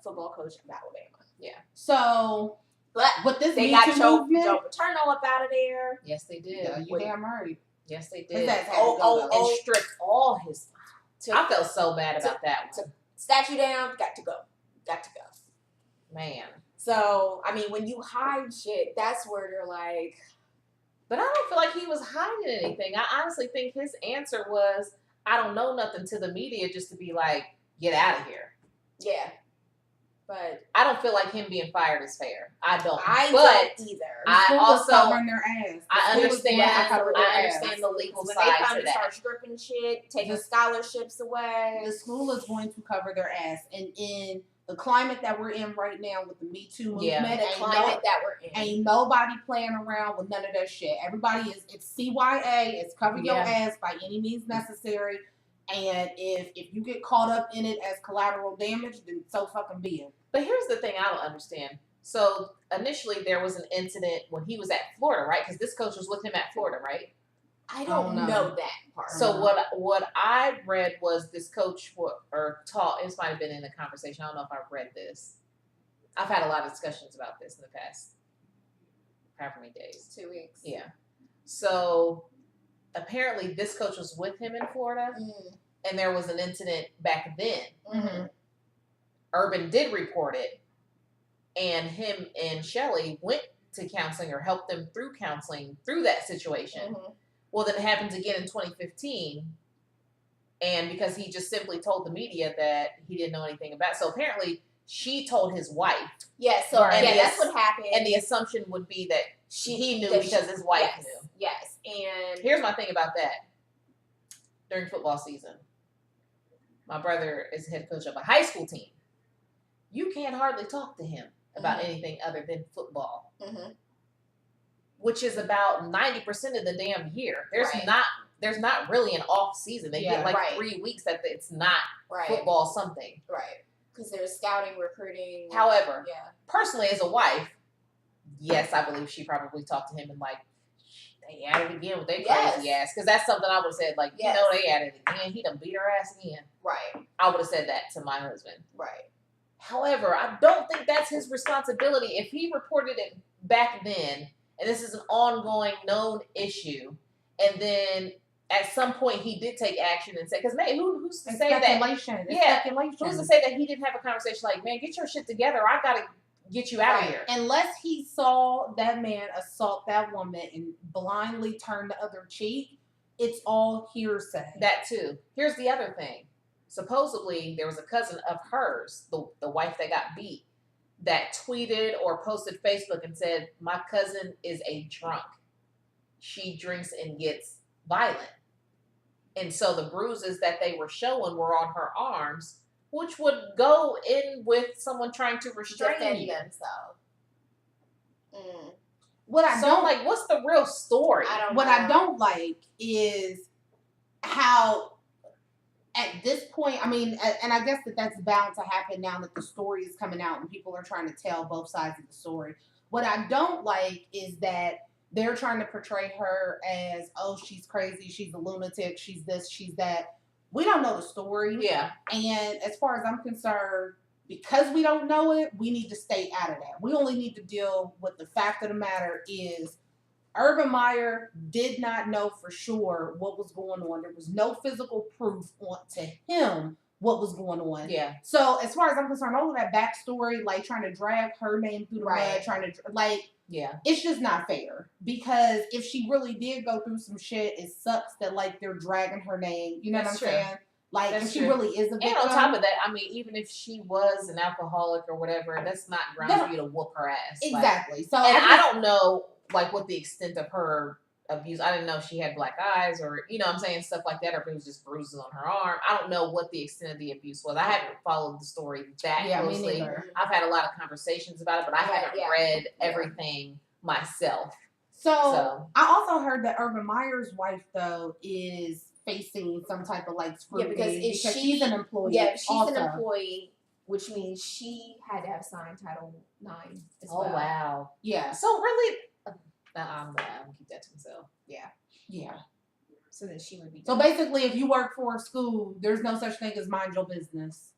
football coach of Alabama. Yeah. So, But with this they Me got Too Joe movement, Paterno up out of there. Yes, they did. yeah, you damn right. Yes, they His did. ass had to go, though. And stripped all his. I felt so bad about that one. Statue down, got to go. Man. So, I mean, when you hide shit, that's where they're like. But I don't feel like he was hiding anything. I honestly think his answer was, I don't know nothing to the media just to be like, get out of here. Yeah. But I don't feel like him being fired is fair. I don't. don't either. I School was also- covering their ass. I The school was understand. going to cover their I ass. understand the legal when side they to come to that. start stripping shit, taking scholarships away. The school is going to cover their ass, and in the climate that we're in right now with the Me Too movement, Yeah. The climate that we're in. ain't nobody playing around with none of that shit. Everybody it's CYA, it's cover your ass by any means necessary. And if you get caught up in it as collateral damage, then so fucking be it. But here's the thing I don't understand. So initially there was an incident when he was at Florida, right? Because this coach was with him at Florida, right? I don't know that part. So what I read was this coach taught. This might have been in the conversation. I don't know if I've read this. I've had a lot of discussions about this in the past however many days. 2 weeks. Yeah. So apparently this coach was with him in Florida, and there was an incident back then. Mm-hmm. Urban did report it, and him and Shelly went to counseling or helped them through counseling through that situation. Mm-hmm. Well, then it happens again in 2015, and because he just simply told the media that he didn't know anything about it. So apparently she told his wife. Yeah, so that's what happened. And the assumption would be that he knew because his wife knew. Yes, and here's my thing about that. During football season, my brother is head coach of a high school team. You can't hardly talk to him about anything other than football, which is about 90% of the damn year. There's not really an off season. They get like 3 weeks that it's not football something. Right. Because there's scouting, recruiting. However, personally as a wife, yes, I believe she probably talked to him and like, they at it again with their crazy ass. Because that's something I would have said, like, you know, they at it again. He done beat her ass again. Right. I would have said that to my husband. Right. However, I don't think that's his responsibility. If he reported it back then, and this is an ongoing known issue, and then at some point he did take action and say, because who's to say that? Speculation. Who's to say that he didn't have a conversation like, man, get your shit together. I got to get you out of here. Unless he saw that man assault that woman and blindly turn the other cheek, it's all hearsay. That too. Here's the other thing. Supposedly, there was a cousin of hers, the wife that got beat, that tweeted or posted Facebook and said, my cousin is a drunk. She drinks and gets violent. And so the bruises that they were showing were on her arms, which would go in with someone trying to restrain you. themselves. What's the real story? I don't like is how at this point, I mean, and I guess that's bound to happen now that the story is coming out and people are trying to tell both sides of the story. What I don't like is that they're trying to portray her as, oh, she's crazy, she's a lunatic, she's this, she's that. We don't know the story. Yeah. And as far as I'm concerned, because we don't know it, we need to stay out of that. We only need to deal with the fact of the matter is Urban Meyer did not know for sure what was going on. There was no physical proof to him what was going on. Yeah. So as far as I'm concerned, all of that backstory, like trying to drag her name through the mud, trying to it's just not fair. Because if she really did go through some shit, it sucks that like they're dragging her name. You know what I'm saying? Like if she really is a victim. And on top of that, I mean, even if she was an alcoholic or whatever, that's not grounds for you to whoop her ass. Exactly. Like, so I don't know like what the extent of her abuse. I didn't know if she had black eyes or, you know what I'm saying, stuff like that, or if it was just bruises on her arm. I don't know what the extent of the abuse was. I haven't followed the story that closely. Me neither. I've had a lot of conversations about it, but I haven't read everything myself. So I also heard that Urban Meyer's wife, though, is facing some type of like scrutiny because she's an employee. Yeah, she's an employee, which means she had to have signed Title IX as well. Oh, wow. Yeah. So really, I'm going to keep that to myself. Yeah. Yeah. So then she would be. So basically, if you work for a school, there's no such thing as mind your business.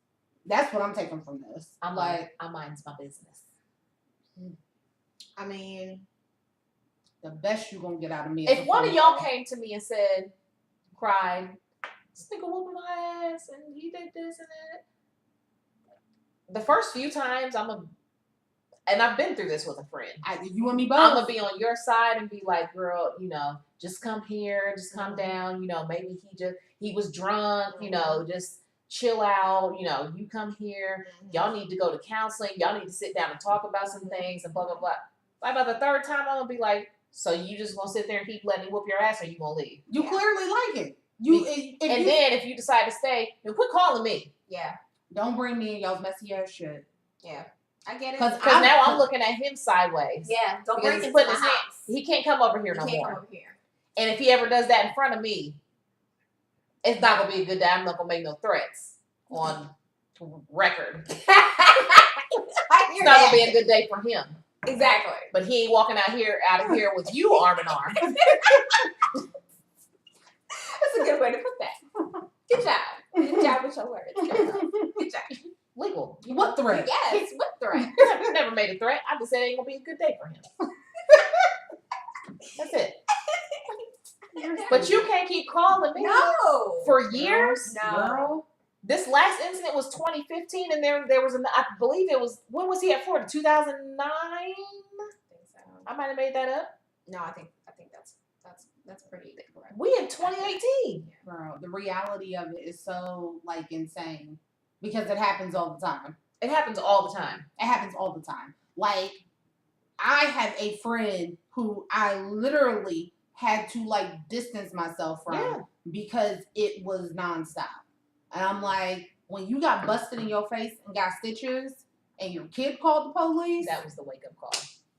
That's what I'm taking from this. I'm like, I mind's my business. I mean, the best you're going to get out of me. If one of y'all came to me and said, cried, this nigga whooping my ass and he did this and that. The first few times and I've been through this with a friend. You and me both. I'm going to be on your side and be like, girl, you know, just come here, just calm down. You know, maybe he was drunk, you know, just chill out. You know, you come here. Y'all need to go to counseling. Y'all need to sit down and talk about some things and blah, blah, blah. By about the third time, I'm going to be like, so you just gonna sit there and keep letting me whoop your ass, or you gonna leave? You clearly like it. Then if you decide to stay, then quit calling me. Yeah. Don't bring me in y'all's messy ass shit. Yeah. I get it. Because now I'm looking at him sideways. Yeah. Don't bring him to my house. He can't come over here no more. He can't come over here. And if he ever does that in front of me, it's not gonna be a good day. I'm not gonna make no threats on record. It's not gonna be a good day for him. Exactly. But he ain't walking out of here with you arm in arm. That's a good way to put that. Good job. Good job with your words. Good job. Legal. What threat? Yes, what threat? I've never made a threat. I just said it ain't gonna be a good day for him. That's it. But you can't keep calling me. No. For years? No. Girl. This last incident was 2015, and there was I believe it was, when was he at Florida? 2009? I think so. I might have made that up. No, I think that's pretty correct. We in 2018. Girl, the reality of it is so like insane because it happens all the time. It happens all the time. It happens all the time. Like, I have a friend who I literally had to like distance myself from because it was nonstop. And I'm like, when you got busted in your face and got stitches and your kid called the police. That was the wake-up call.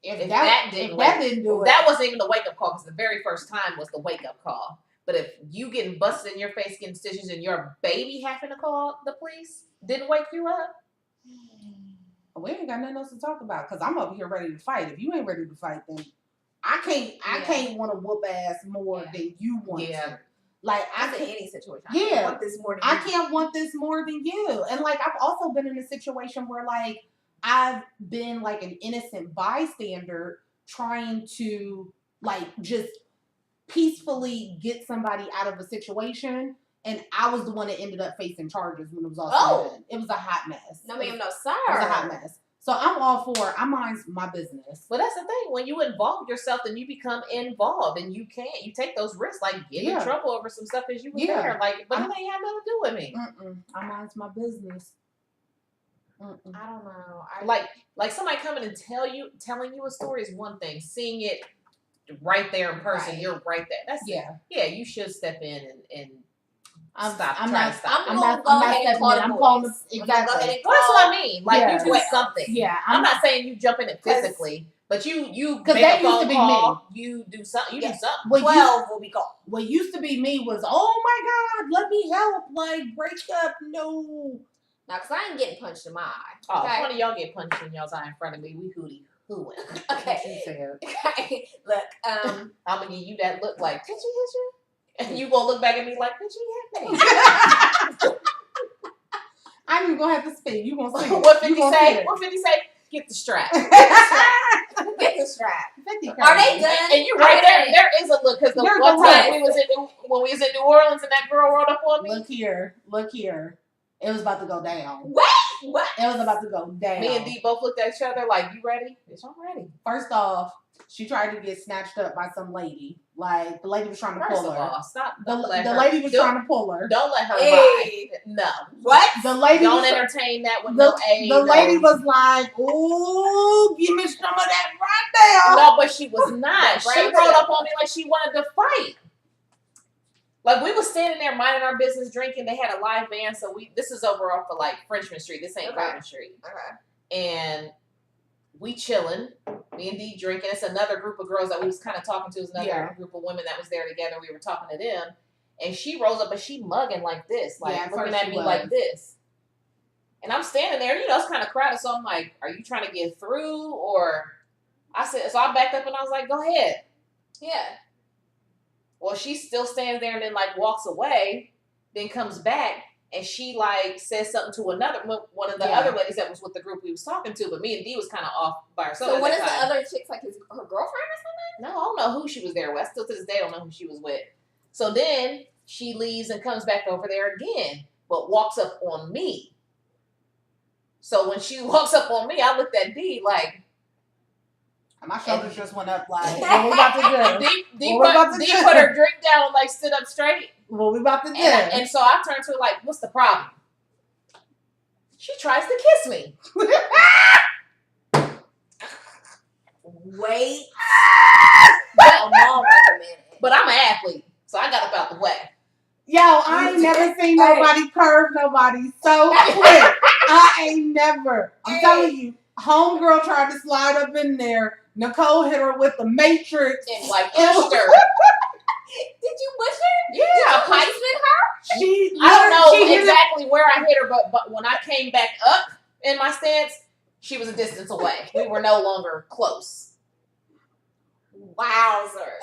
If that didn't do it. That wasn't even the wake-up call because the very first time was the wake-up call. But if you getting busted in your face, getting stitches, and your baby having to call the police didn't wake you up. We ain't got nothing else to talk about because I'm over here ready to fight. If you ain't ready to fight, then I can't want to whoop ass more than you want to. Like I in any situation. I can't want this more than you. I can't want this more than you. And like I've also been in a situation where like I've been like an innocent bystander trying to like just peacefully get somebody out of a situation, and I was the one that ended up facing charges when it was all said and done. It was a hot mess. No ma'am, no sir. It was a hot mess. So I'm all for I mind my business. But that's the thing. When you involve yourself, then you become involved, and you take those risks, like get in trouble over some stuff because you were there. Like, but it ain't have nothing to do with me. I mind my business. I don't know. Like somebody coming and telling you a story is one thing. Seeing it right there in person, you're right there. That's you should step in and stop. I'm not stepping in. I'm calling exactly. Well, that's what I mean. Like you do something. Yeah. I'm not saying you jump in it physically, But you because that used to be call, me. You do something. You do something. 12 will be gone. What used to be me was, oh my God, let me help. Like, break up. No. Now, because I ain't getting punched in my eye. Oh, okay? One of y'all get punched in y'all's eye in front of me. We hootie hooing. Okay. Okay. Look, I'm going to give you that look like, did she hit you? And you going to look back at me like, did she hit me? I ain't even going to have to speak. You going to see What 50 say? What 50 say? Get the strap. Get the strap. Are they done? And you right there. There is a look because the one time when we was in New Orleans and that girl rolled up on me. Look here. It was about to go down. What? It was about to go down. Me and Dee both looked at each other like, you ready? Bitch, I'm ready. First off, she tried to get snatched up by some lady. Like, the lady was trying to pull her. First of all, stop. The lady was trying to pull her. Don't let her ride. No. What? The lady don't entertain that with no aid. The lady was like, ooh, give me some of that right there. No, but she was not. She rolled up on me like she wanted to fight. Like, we was standing there minding our business, drinking. They had a live band, so this is over off of, like, Frenchman Street. This ain't Frenchman Street. Okay. And we chilling. Me and Dee drinking. It's another group of girls that we was kind of talking to. It was another group of women that was there together. We were talking to them. And she rolls up, but she mugging like this. Like, looking at me like this. And I'm standing there. You know, it's kind of crowded. So I'm like, are you trying to get through? Or I said, so I backed up and I was like, go ahead. Yeah. Well, she still stands there and then, like, walks away, then comes back, and she, like, says something to one of the other ladies that was with the group we was talking to, but me and Dee was kind of off by herself. So what is the other chick's, like, her girlfriend or something? No, I don't know who she was there with. I still to this day don't know who she was with. So then she leaves and comes back over there again, but walks up on me. So when she walks up on me, I looked at Dee like... My shoulders just went up like, what we about to do? Dee put her drink down and like stood up straight. What we about to do? And so I turned to her like, what's the problem? She tries to kiss me. Wait. But mom recommended. But I'm an athlete, so I got up out the way. Yo, I ain't never seen nobody curve nobody so quick. I ain't never. I'm telling you, homegirl tried to slide up in there. Nicole hit her with the Matrix. And like pushed her. Did you push her? Yeah. Did you Heisman her? I don't know exactly where I hit her, but when I came back up in my stance, she was a distance away. We were no longer close. Wowzer.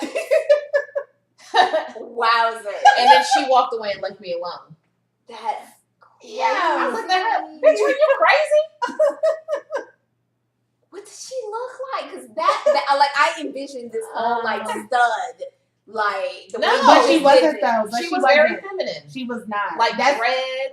Wowzer. And then she walked away and left me alone. That's crazy. Yeah. I looked at her. Bitch, are you crazy? What does she look like? Because that like, I envisioned this whole, like, stud. Like, the way but she wasn't, though. She was very feminine. She was not. Like,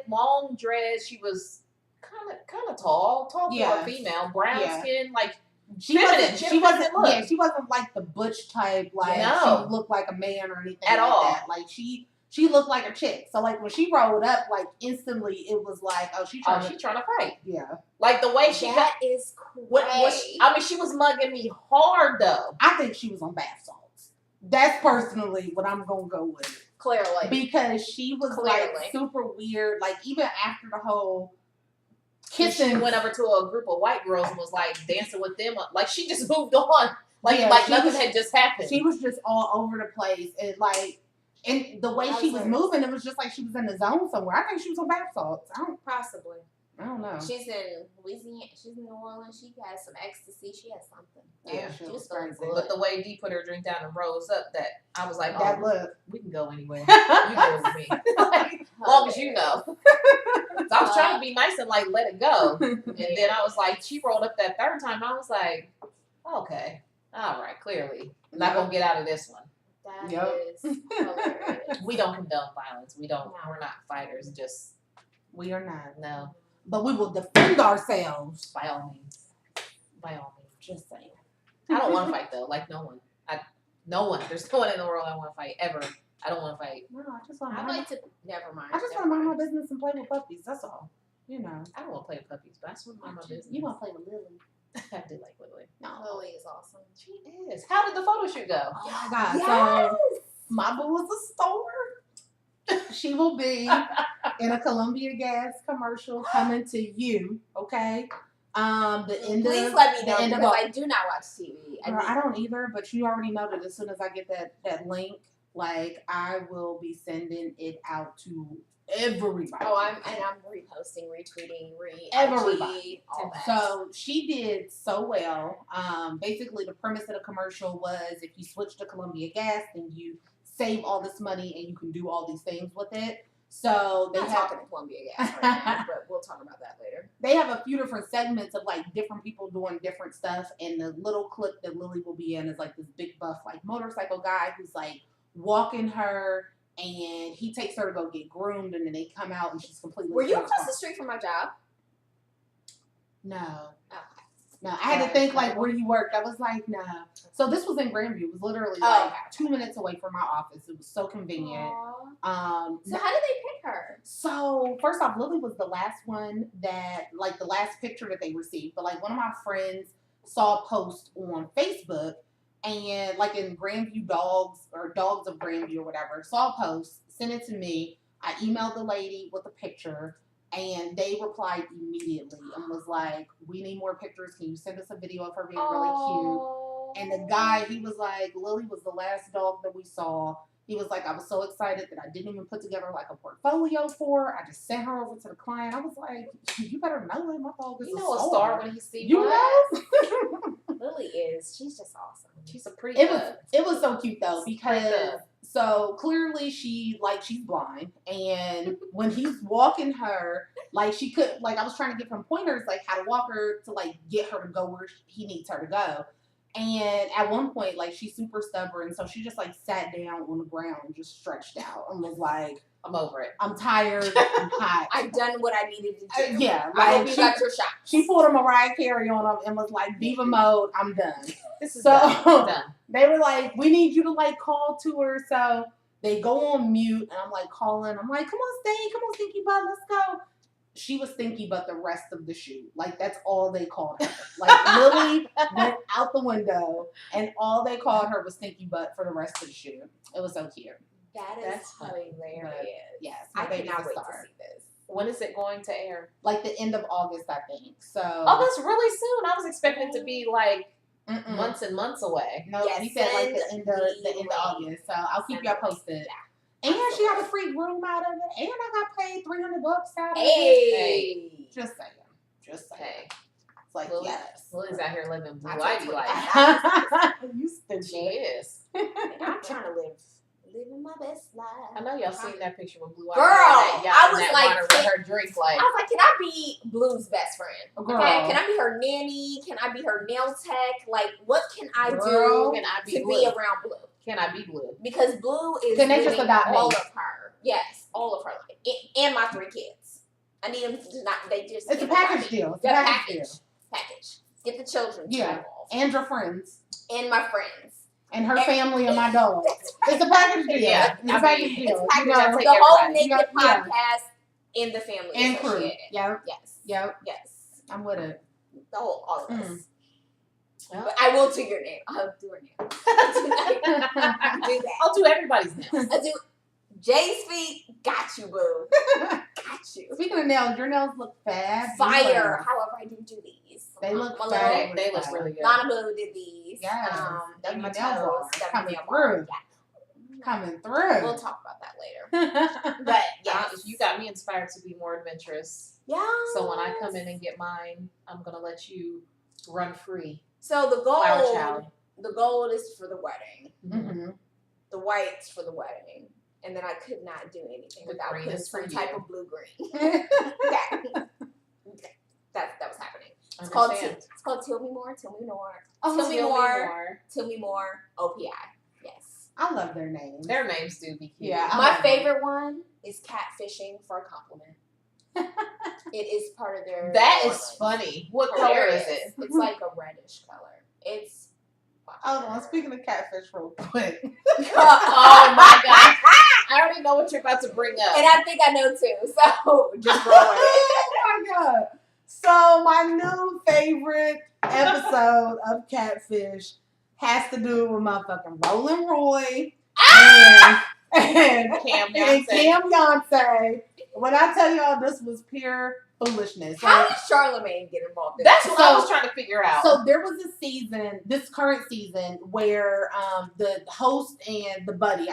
long dread. She was kind of tall for a female. Brown skin, like, she wasn't like the butch type, like, she looked like a man or anything at all. That. Like, she looked like a chick. So, like, when she rolled up, like, instantly, it was like, she's trying to fight. Yeah. Like, the way she That is crazy. I mean, she was mugging me hard, though. I think she was on bath salts. That's personally what I'm going to go with. Clearly. Because she was, like, super weird. Like, even after the whole kissing. She went over to a group of white girls and was, like, dancing with them. Like, she just moved on. Like nothing had just happened. She was just all over the place. And, like, and the way she was moving, it was just like she was in the zone somewhere. I think she was on bath salts. Possibly. I don't know. She's in Louisiana. She's in New Orleans. She has some ecstasy. She has something. Yeah, she was crazy. But the way Dee put her drink down and rose up, that I was like, we can go anywhere. You go with me, as long as you know. So I was trying to be nice and like let it go, and then I was like, she rolled up that third time. I was like, okay, all right, clearly not gonna get out of this one. That is hilarious. We don't condone violence. We don't. We're not fighters. We are not. No. But we will defend ourselves. By all means. Just saying. I don't want to fight, though. Like, no one. No one. There's no one in the world I want to fight, ever. I don't want to fight. No, I just want to... Never mind. I just want to mind my business and play with puppies. That's all. You know. I don't want to play with puppies, but I just want to mind my business. You want to play with Lily. I do like Lily. No, Lily is awesome. She is. How did the photo shoot go? Oh, my God. Yes! So, my boo was a store. She will be in a Columbia Gas commercial coming to you, okay? Please let me know because I do not watch TV. Girl, I don't either, but you already know that as soon as I get that link, like I will be sending it out to everybody. Oh, I'm reposting, retweeting, everybody. all that. So she did so well. Basically, the premise of the commercial was if you switch to Columbia Gas, then you save all this money and you can do all these things with it. So they have talking to Columbia Gas right now, but we'll talk about that later. They have a few different segments of like different people doing different stuff, and the little clip that Lily will be in is like this big buff like motorcycle guy who's like walking her, and he takes her to go get groomed, and then they come out and she's completely. Were you across the street from my job? No. Okay. No, I had to think like where you worked. I was like, no. So this was in Grandview. It was literally like 2 minutes away from my office. It was so convenient. So how did they pick her? So first off, Lily was the last one that, like the last picture that they received. But like one of my friends saw a post on Facebook and like in Grandview Dogs of Grandview or whatever, saw a post, sent it to me. I emailed the lady with a picture. And they replied immediately and was like, we need more pictures. Can you send us a video of her being really cute? And the guy, he was like, Lily was the last dog that we saw. He was like, I was so excited that I didn't even put together like a portfolio for her. I just sent her over to the client. I was like, you better know it. My dog is a star when he sees you. Know? Lily is. She's just awesome. She's a pretty It was so cute though because so clearly she's blind, and when he's walking her, like she could I was trying to give him pointers like how to walk her to like get her to go where he needs her to go. And at one point, like she's super stubborn, so she just like sat down on the ground and just stretched out and was like, I'm over it. I'm tired. I'm hot. I've done what I needed to do. Yeah. I hope you got your shot. She pulled a Mariah Carey on him and was like, diva mode, I'm done. This is done. Done. They were like, we need you to like call to her. So they go on mute and I'm like calling. I'm like, come on, Stinky Butt, let's go. She was Stinky Butt the rest of the shoot. Like that's all they called her. Like Lily went out the window and all they called her was Stinky Butt for the rest of the shoot. It was so cute. That's hilarious. Yes, I cannot wait to see this. When is it going to air? Like the end of August, I think. So. Oh, that's really soon. I was expecting it to be like months and months away. No, he said like the end of August. So I'll keep y'all posted. And she got a free room out of it, and I got paid $300 out of it. Just saying. Hey. It's like Lily, yes. Lily's out here living blue Ivy life. You stupid. She is. I'm trying to living my best life. I know y'all seen that picture with Blue Ivy. Girl, I was like, with her drink like. I was like, can I be Blue's best friend? Girl. Okay, can I be her nanny? Can I be her nail tech? Like, what can I do to be around Blue? Can I be Blue? Because Blue is Can they just adopt all me? of her. Yes, all of her life. And my 3 kids. I need them to not, they just. It's a package deal. It's a package. Get the children involved. And your friends. And my friends. And her family and my dog. It's a package deal. Yeah, it's a package deal. It's package deal. the whole Naked podcast in the family. And crew. Yeah. Yes. I'm with it. The whole, all of us. Well, but I will do your name. I'll do her name. Do that. I'll do everybody's nails. I'll do Jay's feet. Got you, boo. Got you. Speaking of nails, your nails look fab. Fire. However, I didn't do these. They look fab. They look really good. Lana Boo did these. Yeah. And my toes. Coming through. Coming through. We'll talk about that later. But yeah, you got me inspired to be more adventurous. Yeah. So when I come in and get mine, I'm gonna let you run free. So the gold is for the wedding. Mm-hmm. The white's for the wedding. And then I could not do anything without putting some type of blue green. That was happening. It's called Tell Me More. Tell Me More. Tell Me More. OPI. Yes. I love their names. Their names do be cute. Yeah. My favorite one is catfishing for a compliment. It is part of their. That is funny. What color is it? It's like a reddish color. It's. Hold on. Speaking of catfish, real quick. Oh my god! I already know what you're about to bring up, and I think I know too. So just roll with it. Oh my god! So my new favorite episode of Catfish has to do with motherfucking Roland Roy and Cam Beyonce. When I tell y'all this was pure foolishness. How did Charlamagne get involved in That's this? what I was trying to figure out. So there was a season, this current season, where the host and the buddy,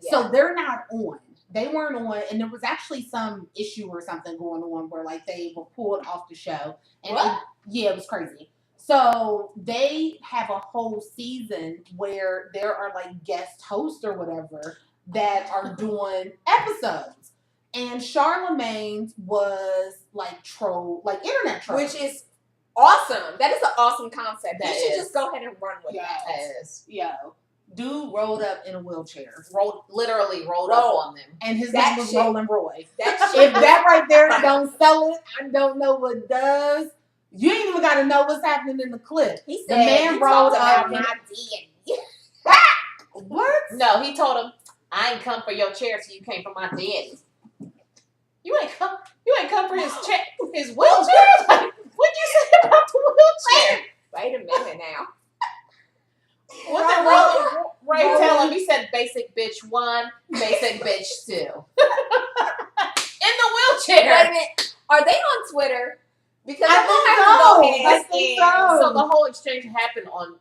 so they're not on. They weren't on, and there was actually some issue or something going on where like they were pulled off the show. And it was crazy. So they have a whole season where there are like guest hosts or whatever that are doing episodes. And Charlamagne's was like internet troll. Which is awesome. That is an awesome concept. You should just go ahead and run with it. Dude rolled up in a wheelchair. Literally rolled up on them. And his name was Roland Roy. If that right there don't sell it, I don't know what does. You ain't even got to know what's happening in the clip. He said, the man rolled up. My DNA. What? No, he told him, I ain't come for your chair till you came for my daddy. You ain't come for his wheelchair? Like, what'd you say about the wheelchair? Wait a minute now. What did Roland Ray tell him? He said basic bitch 1, basic bitch 2. In the wheelchair. Wait a minute. Are they on Twitter? Because I think so. So the whole exchange happened on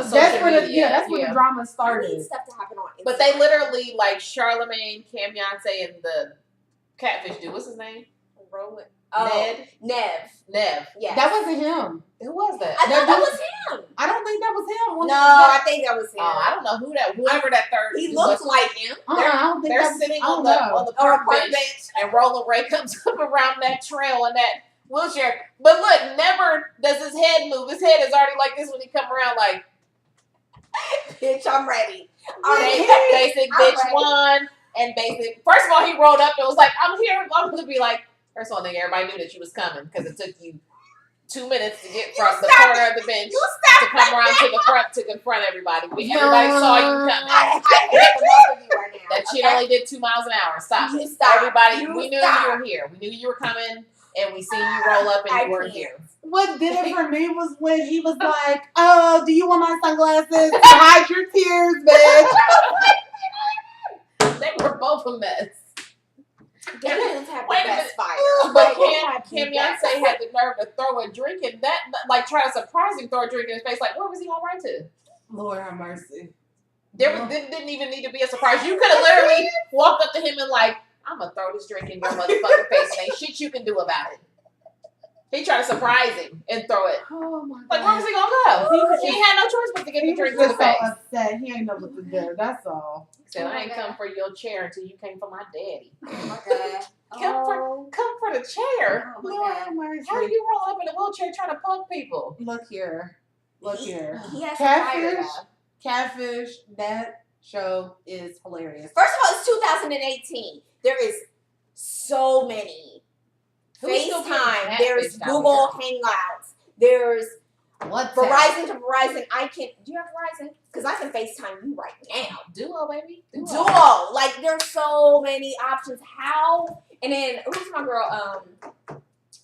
social media. That's where the drama started. I need stuff to happen on Instagram. But they literally, like, Charlamagne, Cam Beyonce, and the catfish dude. What's his name? Roland. Nev. Yeah. That wasn't him. Who was that? I thought that was him. I don't think that was him. I think that was him. I don't know whoever that third. He looks like him. They're sitting on the park bench, and Roland Ray comes up around that trail in that wheelchair. But look, never does his head move. His head is already like this when he come around, like, bitch, I'm ready. Basic bitch 1 and basic. First of all, he rolled up and was like, I'm here. I'm going to be like, first of all, I think everybody knew that you was coming because it took you 2 minutes to get from the corner of the bench to come around to the front to confront everybody. Everybody saw you coming. I hate both of you right now. That shit only did 2 miles an hour. Stop it. Everybody, we knew you were here. We knew you were coming, and we seen you roll up and you weren't here. What did it for me was when he was like, oh, do you want my sunglasses to hide your tears, bitch? They were both a mess. Gannon's have the best fire. But Cam Beyonce had the nerve to throw a drink in that, like, try to surprise him, throw a drink in his face. Like, where was he gonna run to? Lord have mercy. Didn't even need to be a surprise. You could have literally walked up to him and like, I'm gonna throw this drink in your motherfucking face and ain't shit you can do about it. He tried to surprise him and throw it. Oh my God. Like, where was he gonna go? He had no choice but to get the drink in the face. So upset. He ain't know what to do. That's all. He said, I ain't come for your chair until you came for my daddy. Oh my God. Come for the chair. Oh my God. How do you roll up in a wheelchair trying to punk people? Look here. He has Catfish, that show is hilarious. First of all, it's 2018. There is so many. FaceTime. There's Google Hangouts. There's Verizon to Verizon. Do you have Verizon? Because I can FaceTime you right now. Duo, baby. Duo. Like, there's so many options. How? And then, who's my girl?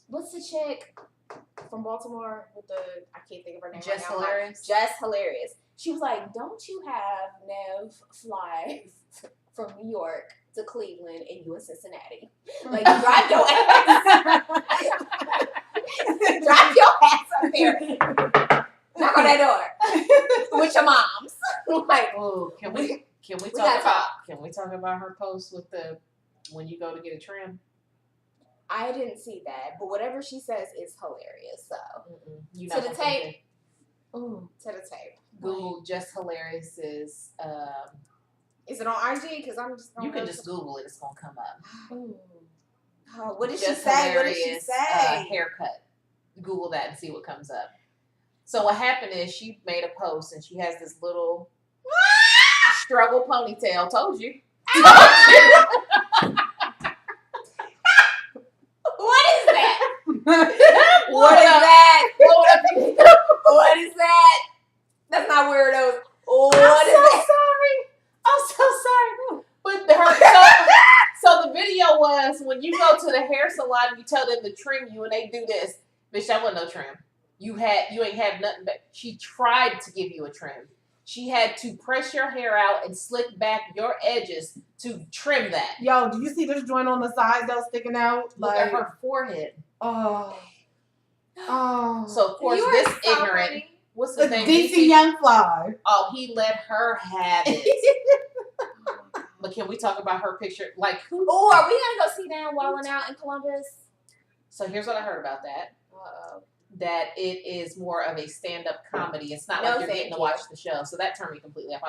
What's the chick from Baltimore with the, I can't think of her name right now. Hilarious. Just Hilarious. She was like, don't you have Nev fly from New York to Cleveland and you in Cincinnati? Like, drive your ass. Drive your ass up there. Knock on that door. With your moms. Like, oh, can we talk about her post with the when you go to get a trim? I didn't see that, but whatever she says is hilarious. So to the tape. To the tape. Google Just Hilarious is it on IG? Because I'm just. You can just Google it. It's gonna come up. Oh, what did she say? What did she say? Haircut. Google that and see what comes up. So what happened is she made a post and she has this little struggle ponytail. Told you. What is that? What is that? What is that? That's not weirdos. I'm so sorry. But so the video was when you go to the hair salon and you tell them to trim you and they do this. Bitch, that wasn't no trim. You ain't had nothing but she tried to give you a trim. She had to press your hair out and slick back your edges to trim that. Yo, do you see this joint on the side though sticking out? Look at her forehead. Oh. So of course this ignorant. What's his name? DC Young Fly. Oh, he let her have it. But can we talk about her picture? Like who? Oh, are we gonna go see them wilding out in Columbus? So here's what I heard about that. That it is more of a stand-up comedy. It's not like you're getting to watch the show. So that turned me completely off.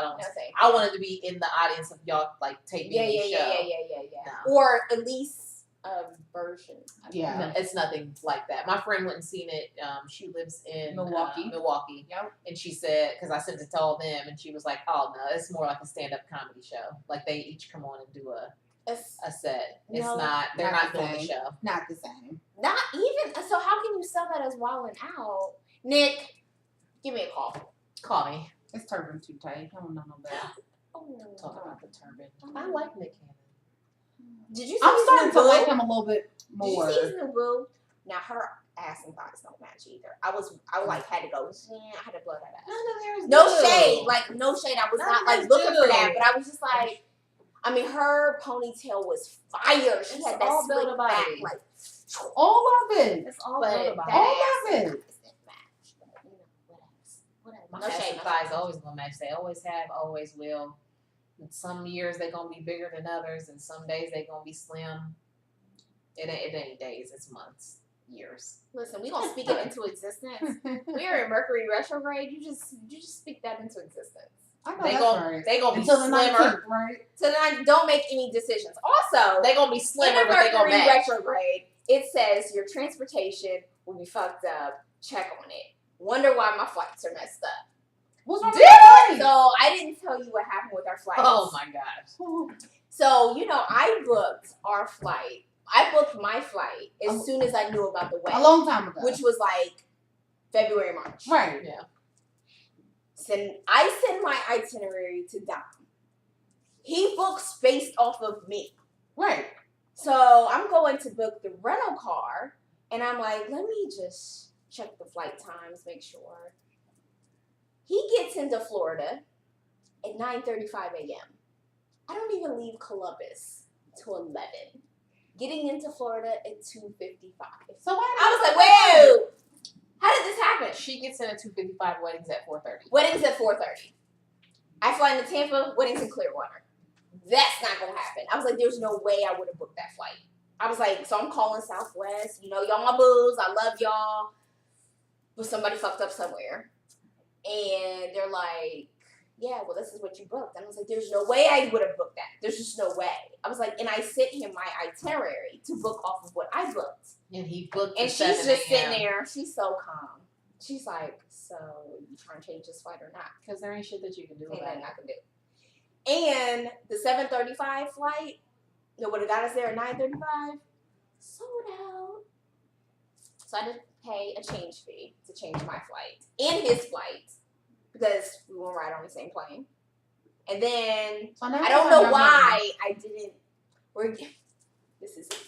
I wanted to be in the audience of y'all like taping the show. Yeah. No. Or at least a version. Yeah. No, it's nothing like that. My friend went and seen it. She lives in Milwaukee. Yep. And she said, because I sent it to all them, and she was like, "Oh no, it's more like a stand-up comedy show. Like they each come on and do a set. It's not. They're not doing the show. Not the same. Not even. So how can you sell that as wilding out? Nick, give me a call. Call me. It's turban too tight. I don't know no better. Talk about the turban. I like Nick Cannon. Did you see I'm starting to boo? like him a little bit more. Did you see his new boo? Now her ass and thighs don't match either. I like had to go. I had to blow that ass. No shade, like no shade. I was not like looking for that, but I was just like, I mean, her ponytail was fire. She had that slick back, like all of it. It's all about all of it. My ass and thighs always gonna match. They always have, always will. And some years they gonna be bigger than others, and some days they gonna be slim. It ain't days, it's months, years. Listen, we gonna speak it into existence. We are in Mercury retrograde. You just speak that into existence. They gonna be slimmer, right? So then don't make any decisions. Also, they gonna be slimmer, but they gonna match. Retrograde. It says your transportation will be fucked up. Check on it. Wonder why my flights are messed up. What's wrong with your So I didn't tell you what happened with our flights. Oh my gosh. So I booked our flight. I booked my flight as soon as I knew about the wedding. A long time ago. Which was like February, March. Right. Yeah. I send my itinerary to Dom. He books based off of me. Right. So I'm going to book the rental car, and I'm like, let me just check the flight times, make sure. He gets into Florida at 9:35 a.m. I don't even leave Columbus till 11. Getting into Florida at 2:55. So I was like, whoa! How did this happen? She gets in at 2:55. Weddings at 4:30. Weddings at 4:30. I fly into Tampa. Weddings in Clearwater. That's not gonna happen. I was like, there's no way I would have booked that flight. I was like, so I'm calling Southwest. Y'all my booze. I love y'all. But somebody fucked up somewhere. And they're like, yeah, well, this is what you booked. And I was like, there's no way I would have booked that. There's just no way. I was like, and I sent him my itinerary to book off of what I booked. And he booked. And she's just sitting there. She's so calm. She's like, so you trying to change this flight or not? Because there ain't shit that you can do. Ain't nothing I can do. And the 7:35 flight, that would have got us there at 9:35, sold out. So I had to pay a change fee to change my flight and his flight because we won't ride on the same plane. And then I don't know why I didn't. This is it.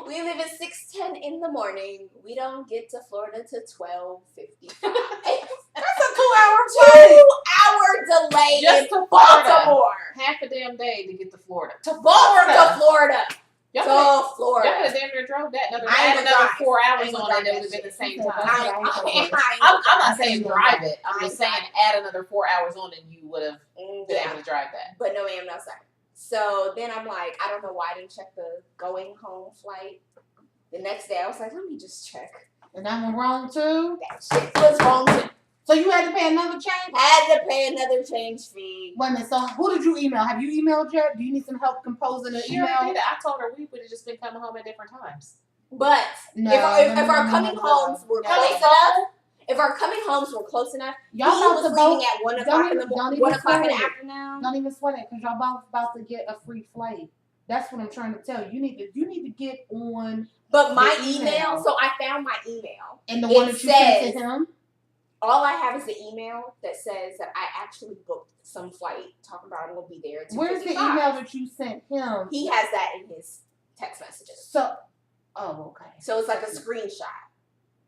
We live at 6:10 in the morning. We don't get to Florida till 12:55. That's a 2-hour flight. 2-hour delay just in to Baltimore. Half a damn day to get to Florida. To Florida. Y'all Florida. Y'all could have damn near drove that. Another 4 hours on it. That would have been the same time. I'm not saying drive it. I'm just saying add another 4 hours on and you would have been able to drive that. But no ma'am, no sir. So then I'm like, I don't know why I didn't check the going home flight. The next day I was like, let me just check. And that one wrong too? That shit was wrong too. So you had to pay another change? Had to pay another change fee. Wait a minute, so who did you email? Have you emailed yet? Do you need some help composing an email? Did it. I told her we would have just been coming home at different times. But if our coming homes were close enough, if our coming homes were close enough, y'all was leaving at 1 o'clock in the morning, 1 o'clock in the afternoon. Don't even sweat it, because y'all both about to get a free flight. That's what I'm trying to tell you. You need to get on. But my email, so I found my email. And the one that you sent to him? All I have is the email that says that I actually booked some flight, talking about I'm going to be there. Where's the email that you sent him? He has that in his text messages. So, oh, okay. So it's like a screenshot.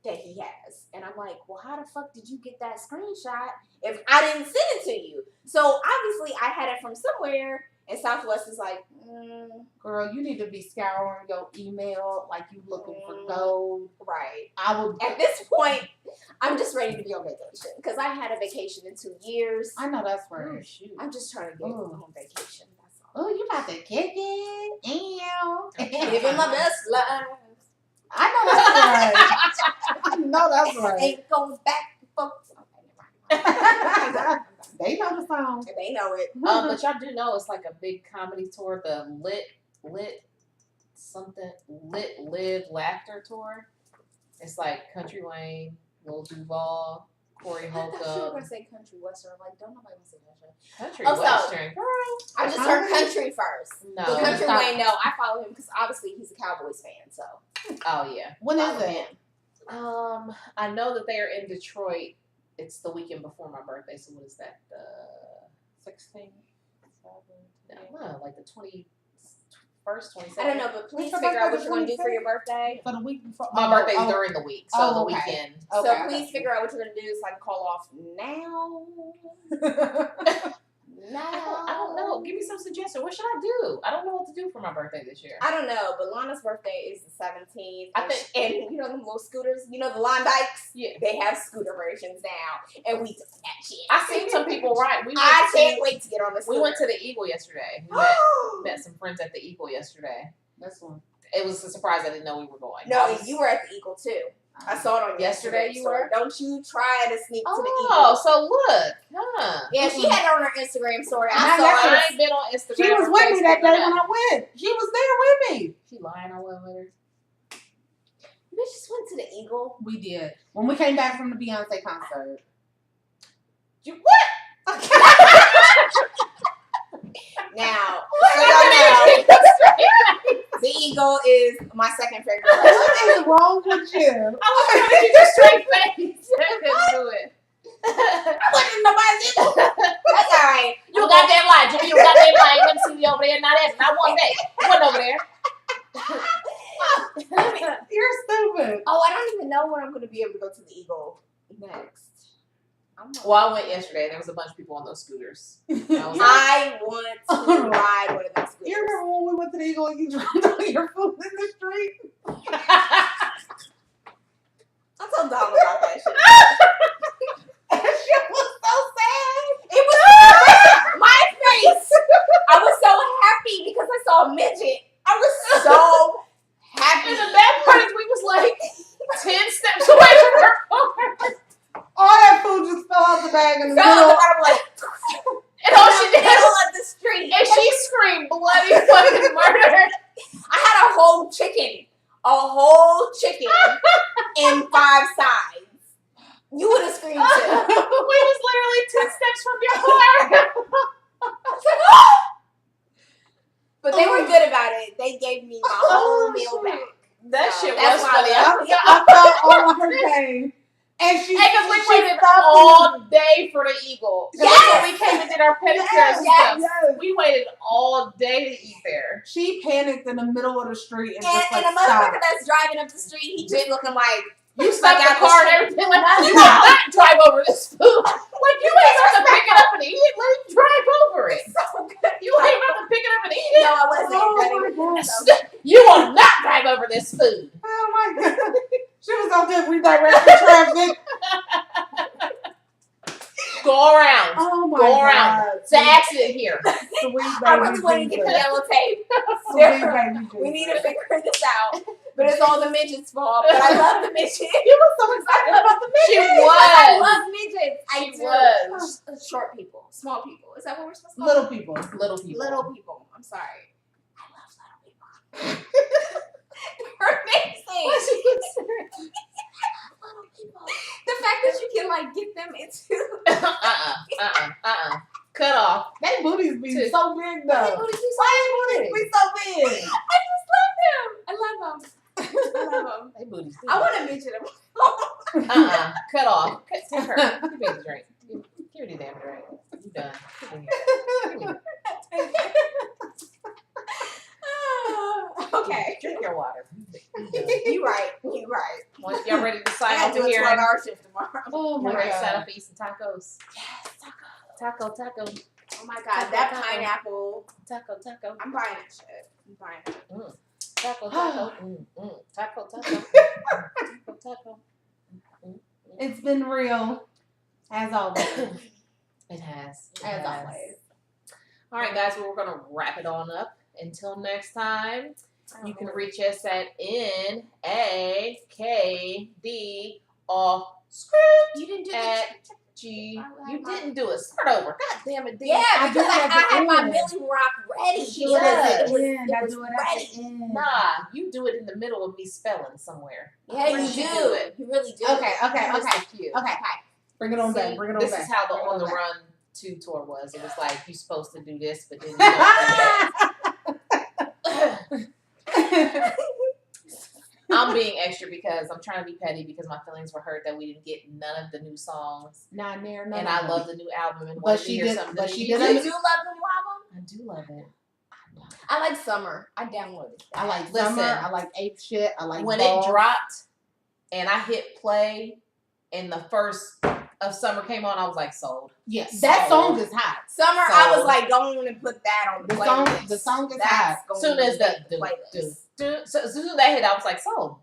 that he has. And I'm like, well, how the fuck did you get that screenshot if I didn't send it to you? So obviously I had it from somewhere, and Southwest is like, girl, you need to be scouring your email like you looking for gold. Right. I would. At this point, I'm just ready to be on vacation because I had a vacation in 2 years. I know that's right. Oh, shoot. I'm just trying to get on vacation. That's all. Oh, you about to kick it? Ew. Living my best life. I know that's right. I know that's right. Ain't going back, folks. They know the song. They know it. But y'all do know it's like a big comedy tour, the Live Laughter tour. It's like Country Wayne, Lil Duval, Corey Holcomb. I thought you were gonna say country western. I'm like, don't nobody want to say country. Country western, girl. I just heard country first. No, the Country Wayne. No, I follow him because obviously he's a Cowboys fan. So. Oh yeah. When is it? I know that they are in Detroit. It's the weekend before my birthday. So what is that? The 16th? No, like the 21st, 22nd. I don't know, but please figure out what you're going to do for your birthday. For the week before. My birthday's during the week, so the weekend. Okay, so please figure out what you're going to do so I can call off now. I don't know. Give me some suggestions. What should I do? I don't know what to do for my birthday this year. I don't know, but Lana's birthday is the 17th. I think, and you know them little scooters? You know the Klondikes? Yeah. They have scooter versions now, and we doing that shit. I seen some people ride. I can't wait to get on the scooter. We went to the Eagle yesterday. We met some friends at the Eagle yesterday. That's one. It was a surprise. I didn't know we were going. No, you were at the Eagle too. I saw it on yesterday. You were? Don't you try to sneak to the Eagle. Oh, so look. Huh. Yeah, she had it on her Instagram story. I ain't been on Instagram. She was with me that day when I went. She was there with me. She lying. I went with her. We just went to the Eagle. We did. When we came back from the Beyonce concert. What? Okay. Now, so y'all know, the Eagle is my second favorite restaurant. What is wrong with you? I was trying to get your straight face. I couldn't do it. I wasn't in nobody's Eagle. That's all right. You goddamn lie, Jimmy. You goddamn lie. You didn't see me over there. Not one day. I wasn't over there. You're stupid. Oh, I don't even know when I'm going to be able to go to the Eagle next. Well, I went yesterday. There was a bunch of people on those scooters. I want to ride one of those scooters. You remember when we went to the Eagle and you dropped all your food in the street? I'm so dumb about that shit. That shit was so sad. It was my face. I was so happy because I saw a midget. I was so happy. And the bad part is we was like 10 steps away from her car. All that food just fell out the bag in the middle. I'm like, and all she did was the street. And she screamed bloody fucking murder. I had a whole chicken in 5 sides. You would have screamed too. We was literally 10 steps from your car. But they were good about it. They gave me my whole meal back. That so shit was funny. I felt all of her pain. And because we waited all day for the Eagle. Yes! When we came and did our pedicures and stuff. Yes. We waited all day to eat there. She panicked in the middle of the street and just like, and the motherfucker that's driving up the street, he just looking like, you stopped the car and everything. Like, you will not drive over this food. Like, you ain't about to pick it up and eat it. Let him drive over it. So good. You ain't about to pick it up and eat it. No, I wasn't. You will not drive over this food. Oh my God. She was on good redirect the traffic. Go around. Oh my Go God. around. It's an accident here. Sweet baby. I really want to get the yellow tape. We need to figure this out. But it's all the midgets' fault. But I love the midgets. You were so excited about the midgets. She was. I love midgets. She was. Short people. Small people. Is that what we're supposed to call Little them? people. Little people. Little people. I'm sorry. I love little people. They're amazing. Little people. The fact that you can like get them into cut off. They booties be so big though. Why booties be so big? I just love them. I love them. I love them. They booties. I want to midget them. Cut off. Take her. Give me the drink. Give me the damn drink. You done. Give me. Okay. Drink your water. You right. Well, y'all ready to sign I up gotta do a here. 12-hour shift tomorrow. Oh my We're gonna sign god. up for eat some tacos. Yes, Taco. Oh my god, that pineapple. Taco. I'm buying that shit. I'm buying it. Taco. Taco. It's been real, as always. It has. As always. All right, guys. Well, we're gonna wrap it on up. Until next time, you can reach us at NAKD off script You didn't do at the G. You didn't do it. Start over. God damn it, Yeah, I because do it at the I had my end. Millie Rock ready. She Do it at does. the end. I It was do it at ready. the end. Nah, you do it in the middle of me spelling somewhere. Yeah, Where you did do. you do it? You really do. Okay. Mr. Q. Okay. Bring it on back. See, Bring it on this back. is how the Bring it On the back. Run 2 tour was. It was like, you're supposed to do this, but then you don't do that. I'm being extra because I'm trying to be petty because my feelings were hurt that we didn't get none of the new songs. Not near, none And of I them. love the new album and But wanted to she hear did- something. but that she you did You it- do love the new album? I do love it. I like Summer. I downloaded I like Listen. Summer. I like Ape Shit. I like When Ball. it dropped and I hit play and the first of Summer came on, I was like, sold. Yes, that Sold. song is hot. Summer, So- I was like, don't even put that on the The playlist. song is That's hot. going Soon to as the make the playlist. so as soon as that hit, I was like, sold.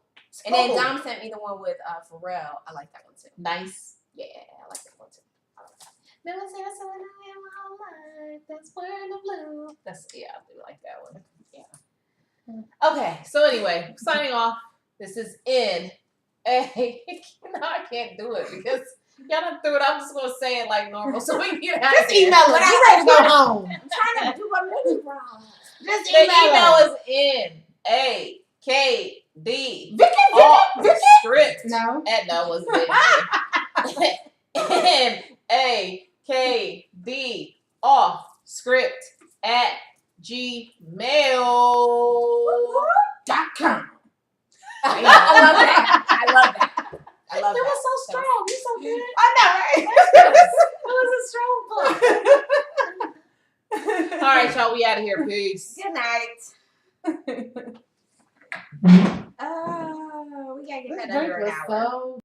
And then Sold. Dom sent me the one with Pharrell. I like that one too. Nice. Yeah, I like that one too. I like that. Never say that's what I am all life. That's where the blue. That's I do like that one. Yeah. Okay, so anyway, signing off. This is N A. No, I can't do it because y'all done threw it. I'm just gonna say it like normal so we can get out of Just here. email us. You ready to go home. I'm trying to do a mini round. Just The email email us. is NAKD Vicky. off script. No. No, it wasn't NAKD off script at gmail.com. I love that. I love that. I love That that. was so strong. You so good. I know, right? That was a strong book. All right, y'all. We out of here. Peace. Good night. Oh, we gotta get This that drink under an was hour. so